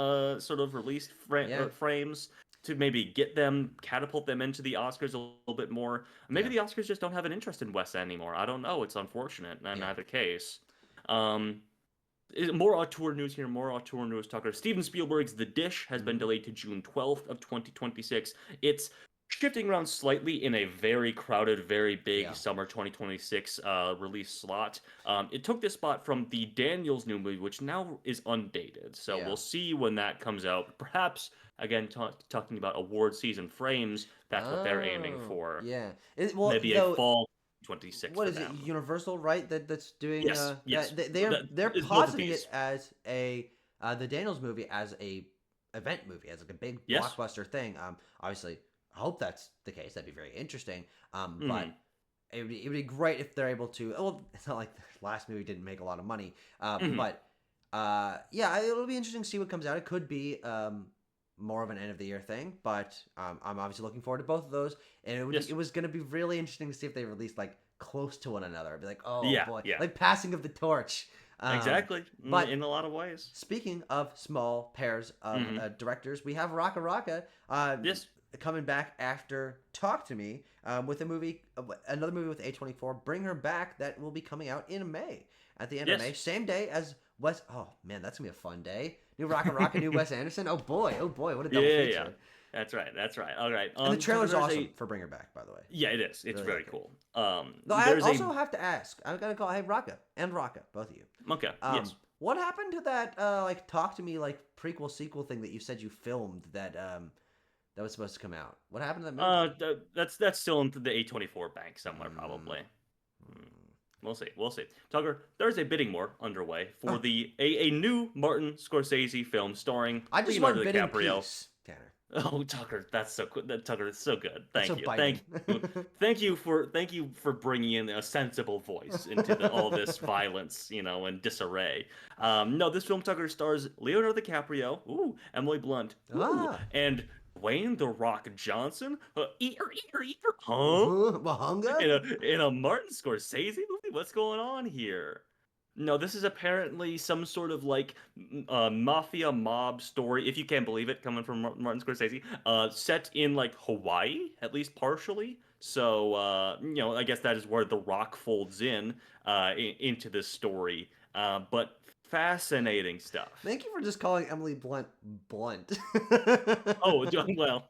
sort of release Yeah, frames to maybe catapult them into the Oscars a little bit more. Maybe yeah, the Oscars just don't have an interest in Wes anymore. I don't know. It's unfortunate in yeah. either case. Um, More auteur news here, more auteur news, Tucker. Steven Spielberg's The Dish has been Mm-hmm. delayed to June 12th of 2026. It's shifting around slightly in a very crowded, very big Yeah. summer 2026 release slot. It took this spot from the Daniels new movie, which now is undated. So Yeah. we'll see when that comes out. Perhaps, again, talking about award season frames, that's what they're aiming Oh, for. yeah. Well, Maybe a though, fall 26 what for is it? them. Universal, right? That's doing Yes, yes. that they're That they're is both of positing these. it as a the Daniels movie as a event movie, as like a big Yes. blockbuster thing. Obviously, I hope that's the case. That'd be very interesting. But Hmm. it would be great if they're able to. Well, it's not like the last movie didn't make a lot of money. Hmm. But yeah, it'll be interesting to see what comes out. It could be more of an end of the year thing, but I'm obviously looking forward to both of those. And Yes. it was going to be really interesting to see if they released like close to one another. I'd be like, oh Yeah, boy, yeah, like passing of the torch. Um, exactly. but In a lot of ways. speaking of small pairs of Hmm. directors, we have Raka Raka Yes, coming back after Talk to Me with another movie with A24, Bring Her Back, that will be coming out in May. At the end of May, yes. same day as Wes. Oh man, that's gonna be a fun day. New Raka Raka, new Wes Anderson. Oh boy, what a Yeah, double yeah, yeah. feature! That's right. That's right. All right. And the Tucker, trailer's there's awesome a for Bring Her Back, by the way. yeah, it is. It's Really very like it. cool. Though I There's a also have to ask. I gotta call. Hey, Raka and Raka, both of you. okay. Yes. What happened to that like Talk to Me like prequel sequel thing that you said you filmed that was supposed to come out? What happened to that movie? That's still in the A24 bank somewhere Mm, probably. Hmm. mm. We'll see. We'll see. Tucker, there's a bidding war underway for Oh, a new Martin Scorsese film starring I just Leonardo want bid in DiCaprio. peace, Tanner. Oh, Tucker, that's so good. Tucker, it's so good. That's so Thank you. biting. Thank you for bringing in a sensible voice into all this violence, and disarray. No, this film, Tucker, stars Leonardo DiCaprio, ooh, Emily Blunt, ooh, Ah, and Dwayne the Rock Johnson, huh? Wahunga? In a Martin Scorsese movie? What's going on here? No, this is apparently some sort of like mafia mob story, if you can believe it, coming from Martin Scorsese. Set in like Hawaii, at least partially. So I guess that is where The Rock folds into this story. But fascinating stuff. Thank you for just calling Emily Blunt blunt. Oh, well.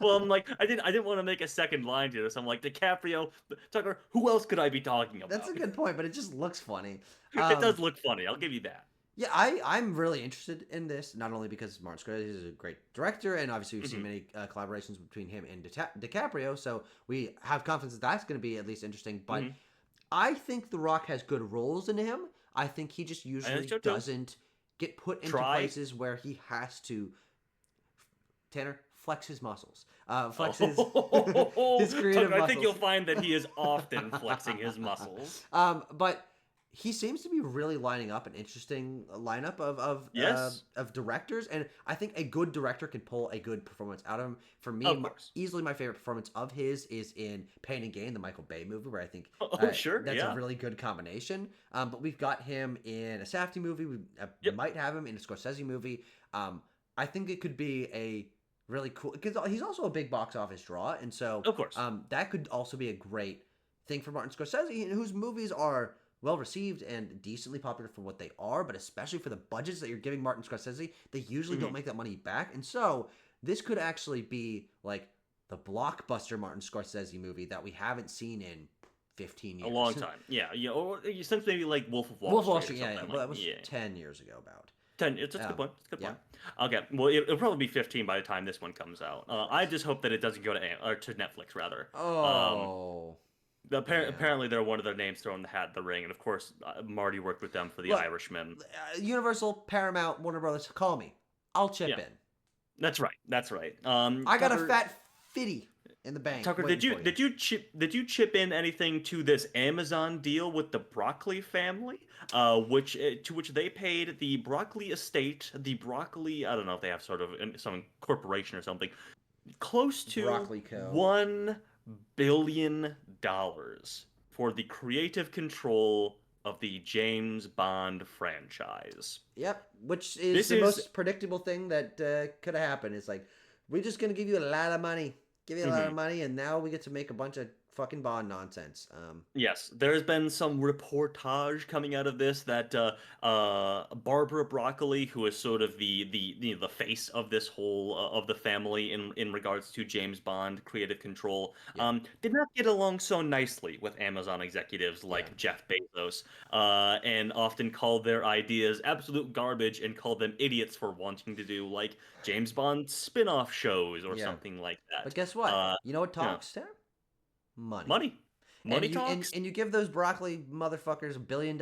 Well, I'm like, I didn't want to make a second line to this. I'm like, DiCaprio, Tucker, who else could I be talking That's about? a good point, but it just looks funny. It Um, does look funny, I'll give you that. Yeah, I'm really interested in this, not only because Martin Scorsese is a great director, and obviously we've seen Hmm. many collaborations between him and DiCaprio, so we have confidence that that's going to be at least interesting. But Hmm. I think The Rock has good roles in him. I think he just I think usually so too. doesn't get put into Try. places where he has to, Tanner, flex his muscles, flex Oh, his creative Tucker, I think you'll muscles. find that he is often flexing his muscles. But he seems to be really lining up an interesting lineup Yes, of directors, and I think a good director can pull a good performance out of him. For me, of course. easily my favorite performance of his is in Pain and Gain, the Michael Bay movie, where I think Oh, sure, that's a yeah. really good combination. But we've got him in a Safdie movie. We Yep. might have him in a Scorsese movie. I think it could be a really cool because he's also a big box office draw, and so Of course. that could also be a great thing for Martin Scorsese, whose movies are well received and decently popular for what they are, but especially for the budgets that you're giving Martin Scorsese, they usually don't Mhm. make that money back. And so this could actually be like the blockbuster Martin Scorsese movie that we haven't seen in 15 A long years. time. Yeah, yeah. Or since maybe like Wolf of Wall Wolf of Wall Street or Street, yeah, yeah. something Well, like that was yeah. 10 years ago, about. It's a good point. It's a good Yeah. point. Okay, well, it'll probably be 15 by the time this one comes out. I just hope that it doesn't go to or to Netflix rather. Um, Oh, yeah. apparently they're one of their names thrown the hat in the ring, and of course Marty worked with them for The Look, Irishman. Universal, Paramount, Warner Brothers, call me. I'll chip Yeah, in. that's right. That's right. I got a Tucker, fitty in the bank Tucker, waiting for you. did you chip in anything to this Amazon deal with the Broccoli family? Which to which they paid the Broccoli estate, the Broccoli, I don't know if they have sort of some corporation or something, close to Broccoli Co. $1 billion for the creative control of the James Bond franchise. Yep, which is This the is most predictable thing that could have happened. It's like, we're just going to give you a lot of money. Give you a lot of mhm. money, and now we get to make a bunch of fucking Bond nonsense. Yes, there's been some reportage coming out of this that Barbara Broccoli, who is sort of the face of this whole of the family in regards to James Bond creative control, Yeah, did not get along so nicely with Amazon executives yeah. like Jeff Bezos, and often called their ideas absolute garbage and called them idiots for wanting to do like James Bond spin-off shows or Yeah. something like But that. guess what? Uh, You know what yeah, talks, Sarah? Money. money, And money you and, talks. and you give those broccoli motherfuckers $1 billion,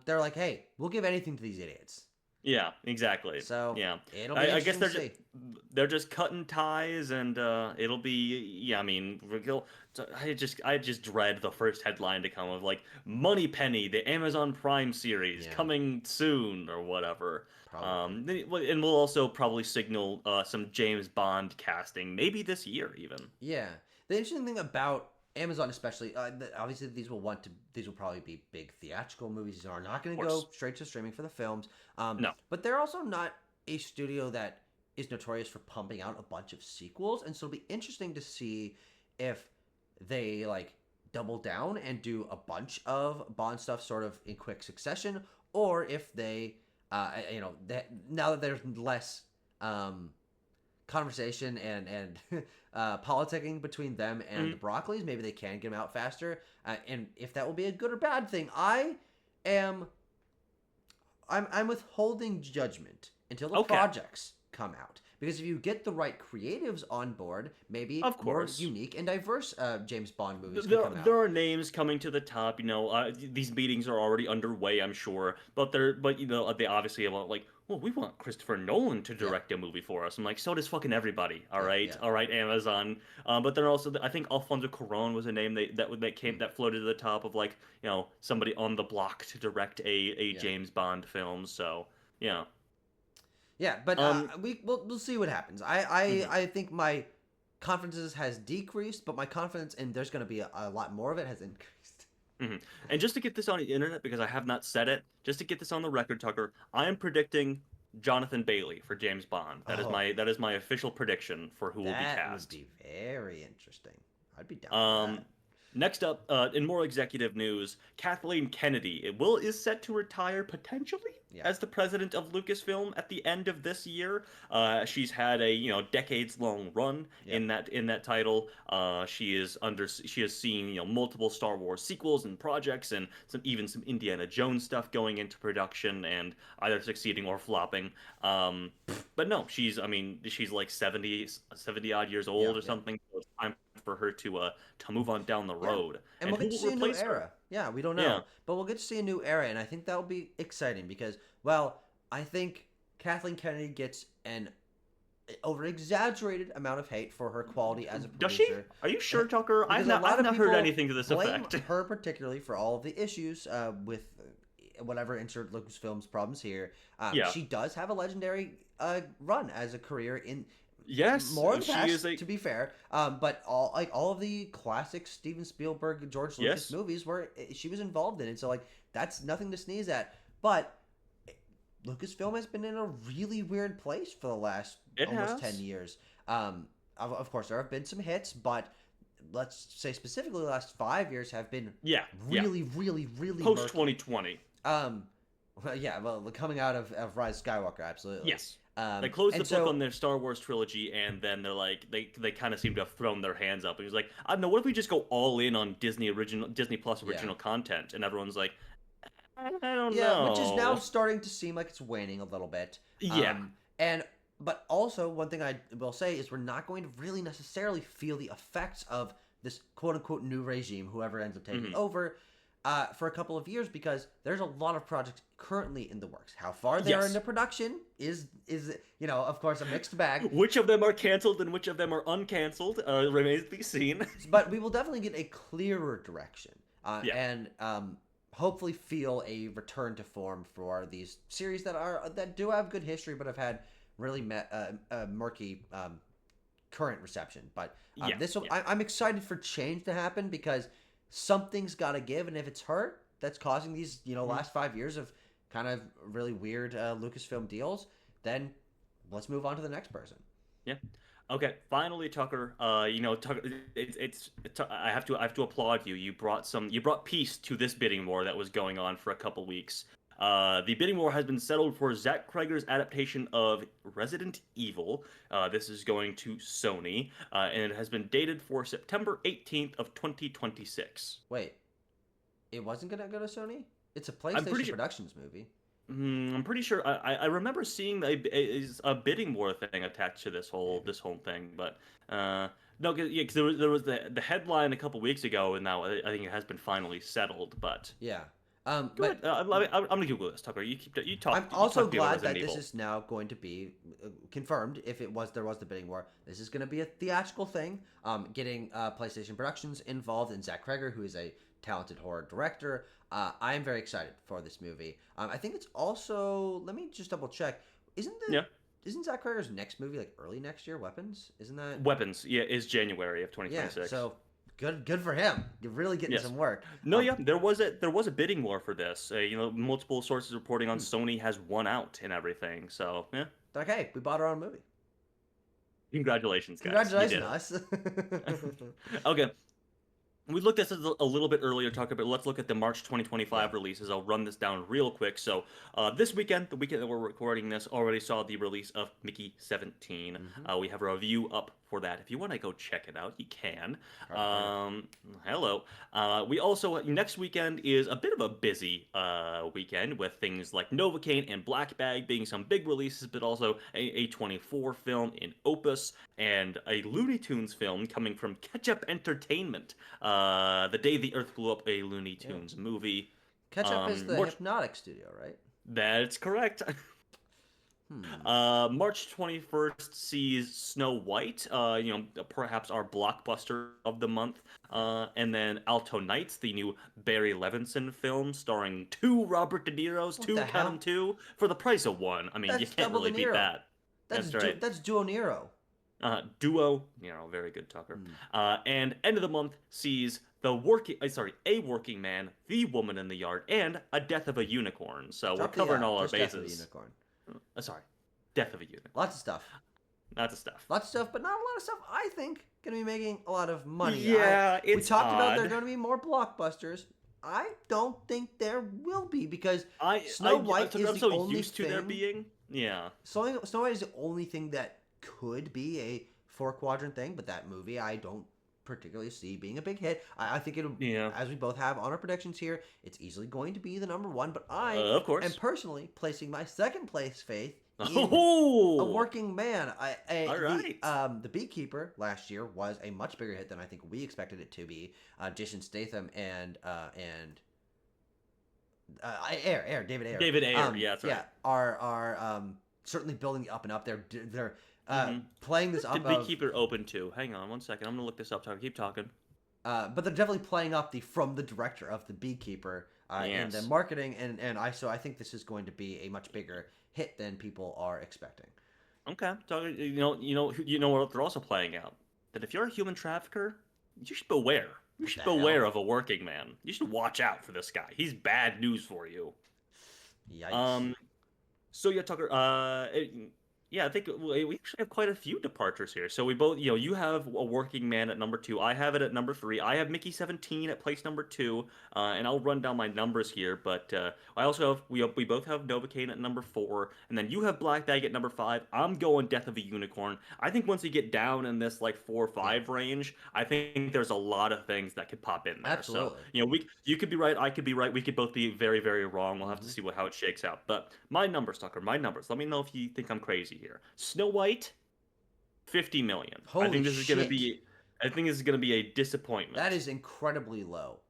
they're like, hey, we'll give anything to these idiots. Yeah, exactly. So Yeah, it'll be I guess interesting to see. they're just cutting ties, and it'll be yeah. I mean, I just dread the first headline to come of like Money Penny, the Amazon Prime series Yeah, coming soon or whatever. probably. And we'll also probably signal some James Bond casting maybe this year even. Yeah. The interesting thing about Amazon, especially, obviously these will probably be big theatrical movies. These are not Of going to go course, straight to streaming for the films. no. But they're also not a studio that is notorious for pumping out a bunch of sequels, and so it'll be interesting to see if they like double down and do a bunch of Bond stuff sort of in quick succession, or if they, that now that there's less um, conversation and politicking between them and the Mhm. Broccolis, maybe they can get them out faster. And if that will be a good or bad thing, am I'm withholding judgment until the Okay, projects come out. Because if you get the right creatives on board, maybe of more course. unique and diverse James Bond movies can There, come out. there are names coming to the top. These meetings are already underway, I'm sure. But they obviously want like, well, we want Christopher Nolan to Yeah, direct a movie for us. I'm like, so does fucking everybody. yeah, yeah. All right, Amazon. But then also, I think Alfonso Cuarón was a name Mm, that floated to the top of like, somebody on the block to direct a yeah. James Bond film. So yeah. Yeah, but Um. we'll see what happens. I mhm. I think my confidence has decreased, but my confidence in there's going to be a lot more of it has increased. And just to get this on the internet, because I have not said it, just to get this on the record, Tucker, I am predicting Jonathan Bailey for James Bond. Oh, That is my official prediction for who will be that would cast. be very interesting. I'd be down for Um, that. next up, in more executive news, Kathleen Kennedy is set to retire potentially Yeah, as the president of Lucasfilm at the end of this year. She's had a decades long run yep, in that title. She has seen multiple Star Wars sequels and projects, and some Indiana Jones stuff going into production and either succeeding or flopping. But no, she's like 70 odd years yeah, old or yeah, something. So it's time for her to move on down the yeah. road. And And we'll who get to will see a new replace her? era. Yeah, we don't Yeah. know, but we'll get to see a new era, and I think that will be exciting because, well, I think Kathleen Kennedy gets an over exaggerated amount of hate for her quality as a Does she? producer. Are you sure, Tucker? Because a lot I've of not heard people anything to this blame effect. her particularly for all of the issues with whatever insert Lucasfilm's problems here. Yeah. She does have a legendary run as a career in Yes, more of the she is past, a to be fair. But all of the classic Steven Spielberg, George Lucas yes. movies where she was involved in it. So like that's nothing to sneeze at. But Lucasfilm has been in a really weird place for the last It almost 10 has. years. Of course, there have been some hits, but let's say specifically the last 5 years have been Yeah, yeah. really, really, really Post murky. 2020. Um, well, yeah, well, coming out of Rise of Skywalker, absolutely. Yes. They closed the And book so, on their Star Wars trilogy, and then they're like, they kind of seem to have thrown their hands up. And he's like, I don't know, what if we just go all in on Disney Plus yeah. original content? And everyone's like, I don't Yeah, which is now know. starting to seem like it's waning a little bit. Yeah. And but also one thing I will say is we're not going to really necessarily feel the effects of this quote unquote new regime, whoever ends up taking over, for a couple of years because there's a lot of projects currently in the works. How far they're Yes. into production is of course a mixed bag. Which of them are canceled and which of them are uncanceled remains to be seen. But we will definitely get a clearer direction, Yeah. and hopefully feel a return to form for these series that do have good history, but have had really murky current reception. But Yeah, this will, yeah. I'm excited for change to happen because something's got to give, and if it's her that's causing these last 5 years of kind of really weird Lucasfilm deals, then let's move on to the next person. Yeah. Okay. Finally, Tucker. Tucker. I have to applaud you. You brought peace to this bidding war that was going on for a couple weeks. The bidding war has been settled for Zack Krieger's adaptation of Resident Evil. This is going to Sony, and it has been dated for September 18th of 2026. Wait, it wasn't gonna go to Sony? It's a I'm pretty PlayStation sure. Productions movie. I'm pretty sure. I remember seeing a bidding war thing attached to this whole thing, but no, yeah, because there was the headline a couple weeks ago, and now I think it has been finally settled. But Yeah. go But ahead. I'm gonna Google this, Tucker. You I'm talk. You also talk to me about glad that Resident this Evil. is now going to be confirmed. If there was the bidding war, this is going to be a theatrical thing. Getting PlayStation Productions involved in Zack Krieger, who is a talented horror director. I am very excited for this movie. I think it's also. Let me just double check. Yeah. Isn't Zack Krieger's next movie like early next year? Weapons? Isn't that? Weapons. Yeah, is January of Yeah. 2026. So good for him. You're really getting Yes. some work. No, yeah, there was a bidding war for this. Multiple sources reporting on Hmm. Sony has won out and everything. So yeah, Like, hey, we bought our own movie. congratulations, guys. You Congratulations, did us. it. Okay. We looked at this a little bit earlier, Tucker, but let's look at the March 2025 Yeah. releases. I'll run this down real quick. So, this weekend, the weekend that we're recording this, already saw the release of Mickey 17. Mhm. We have a review up for that. If you want to go check it out, you can. Perfect. Hello. We also, next weekend is a bit of a busy weekend with things like Novocaine and Black Bag being some big releases, but also a 24 film in Opus and a Looney Tunes film coming from Ketchup Entertainment. The Day the Earth Blew Up, a Looney Yeah. Tunes movie. Catch Up is the March, Hypnotic Studio, right? that's correct. Hmm. March 21st sees Snow White, perhaps our blockbuster of the month. And then Alto Nights, the new Barry Levinson film starring two Robert De Niro's, What two, the count 'em hell? two, for the price of one. I mean, you That's can't double really De beat Niro. that. That's right. That's Duo Nero. Duo, very good, Tucker. Hmm. And end of the month sees a working man, the woman in the yard, and a death of a unicorn. So Drop we're covering all our just Death of the bases. Unicorn. Sorry, death of a unicorn. Lots of stuff. That's the stuff. Lots of stuff, but not a lot of stuff. I think gonna be making a lot of money. Yeah, we it's talked about there odd. are going to be more blockbusters. I don't think there will be because I Snow White I'm is the so only used to there thing- being. Yeah. Snow White is the only thing that could be a 4-quadrant thing, but that movie I don't particularly see being a big hit. I think it'll, Yeah. as we both have on our predictions here, it's easily going to be the number one. But I Of course. am personally placing my second place faith in Oh. a working man. All right. The Beekeeper last year was a much bigger hit than I think we expected it to be. Jason Statham and David Ayer. David Ayer, yeah, that's right. Yeah, are certainly building up and up. They're playing this What's the up of. Beekeeper open to? Hang on 1 second. I'm gonna look this up. Keep talking. But they're definitely playing up the from the director of the Beekeeper in the Yes. marketing, and I think this is going to be a much bigger hit than people are expecting. Okay. So you know what they're also playing out. That if you're a human trafficker, you should beware. You What should the hell? beware of a working man. You should watch out for this guy. He's bad news for you. Yikes! Um. So yeah, Tucker. Yeah, I think we actually have quite a few departures here. So we both, you have a working man at number two. I have it at number three. I have Mickey 17 at place number two. And I'll run down my numbers here. But I also have we both have Novocaine at number four, and then you have Black Bag at number five. I'm going Death of a Unicorn. I think once you get down in this like four or Yeah, five range, I think there's a lot of things that could pop in there. So absolutely. you could be right, I could be right. We could both be very, very wrong. We'll have to Hmm. see how it shakes out. But my numbers, Tucker, my numbers. Let me know if you think I'm crazy here. Snow White, 50 million. Holy shit! I think this is gonna be a That disappointment. is incredibly low.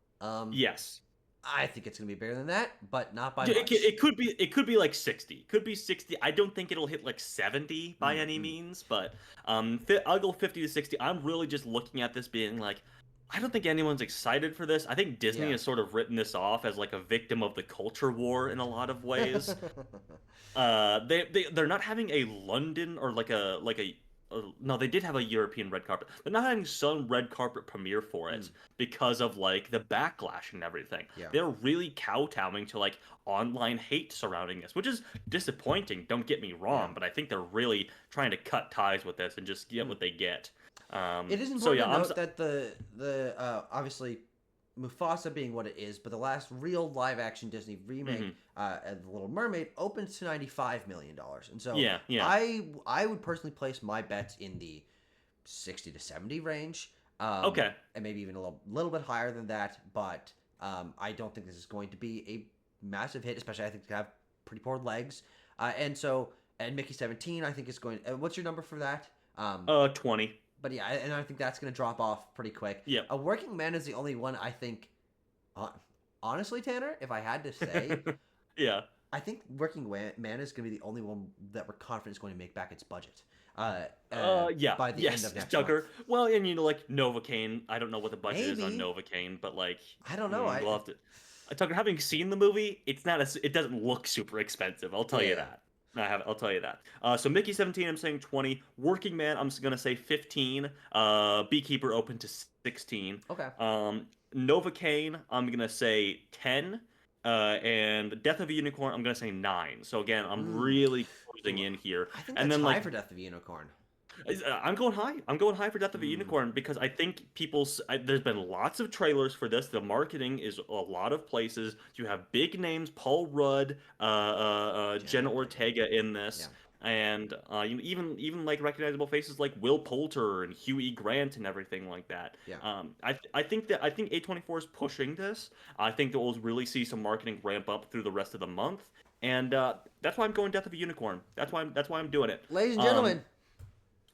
Yes. I think it's gonna be bigger than that, but not by Yeah, much. it could be like 60. Could be 60. I don't think it'll hit like 70 by any Mm-hmm. means, but I'll go 50 to 60. I'm really just looking at this being like I don't think anyone's excited for this. I think Disney Yeah. has sort of written this off as like a victim of the culture war in a lot of ways. They're not having a London or no, they did have a European red carpet. They're not having some red carpet premiere for it Mm, because of like the backlash and everything. yeah. They're really kowtowing to like online hate surrounding this, which is disappointing. Don't get me Yeah. wrong, but I think they're really trying to cut ties with this and just get Mm. what they get. It is So important yeah, to note that the obviously Mufasa being what it is, but the last real live action Disney remake, mhm. The Little Mermaid, opens to $95 million, and so Yeah, yeah. I would personally place my bets in the 60 to 70 range, Okay. and maybe even a little bit higher than that. But I don't think this is going to be a massive hit, especially I think they have pretty poor legs, and Mickey 17 I think is going. What's your number for that? 20. But yeah, and I think that's going to drop off pretty quick. Yep. A Working Man is the only one I think. Uh, Honestly, Tanner, if I had to say, Yeah. I think Man is going to be the only one that we're confident is going to make back its budget. Yeah, By the end yes, of next Tucker. month. Well, and like Novocaine, I don't know what the budget is on Maybe. Novocaine, but like, I don't know. we'll have to. Tucker, having seen the movie, it's not it doesn't look super expensive. I'll tell you Yeah. that. I'll tell you that. So Mickey 17, I'm saying 20. Working Man, I'm gonna say 15. Beekeeper open to 16. Okay. Novocaine, I'm gonna say 10. And Death of a Unicorn, I'm gonna say 9. So again, I'm Mm. really closing Ooh, in here. I think And that's then high like for Death of a Unicorn. I'm going high. I'm going high for Death of a Mm. Unicorn because I think there's been lots of trailers for this. The marketing is a lot of places. You have big names, Paul Rudd, Jenna Ortega in Yeah. this, and even like recognizable faces like Will Poulter and Hugh E. Grant and everything like that. Yeah. I think A24 is pushing this. I think that we'll really see some marketing ramp up through the rest of the month, and that's why I'm going Death of a Unicorn. That's why I'm doing it. Ladies and Um, gentlemen,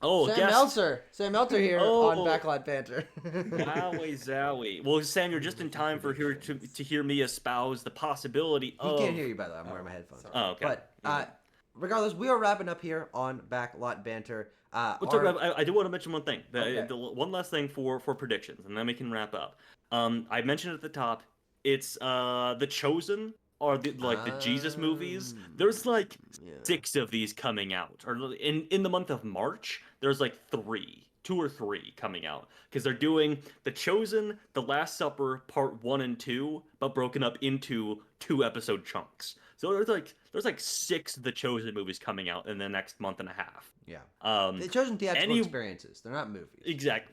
Oh, guess. Sam Meltzer here on Oh, Backlot Banter. wowie zowie. Well, Sam, you're just in time for here to hear me espouse the possibility He can't of. hear you, by the way. I'm wearing my headphones. Oh, okay. But regardless, we are wrapping up here on Backlot Banter. Well, Tucker, I do want to mention one thing. Okay. One last thing for predictions, and then we can wrap up. I mentioned at the top, it's the Chosen or the Jesus movies. There's like Yeah. 6 of these coming out, or in the month of March. There's like 2 or 3 coming out because they're doing the Chosen, the Last Supper, part 1 and 2, but broken up into 2-episode chunks. So there's like 6 of the Chosen movies coming out in the next month and a half. Yeah. Um, They've chosen theatrical any experiences. They're not movies. exact.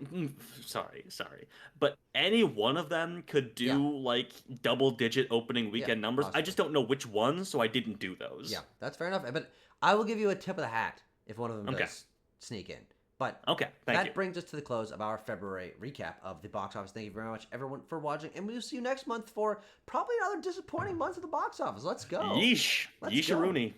Sorry, but any one of them could do Yeah. like double-digit opening weekend numbers. I possibly. just don't know which ones, so I didn't do those. Yeah, that's fair enough. But I will give you a tip of the hat if one of them Okay. does sneak in. But Okay, thank that you. brings us to the close of our February recap of the box office. Thank you very much, everyone, for watching. And we'll see you next month for probably another disappointing month of the box office. Let's go. Yeesh. Let's Yeesh go. Rooney.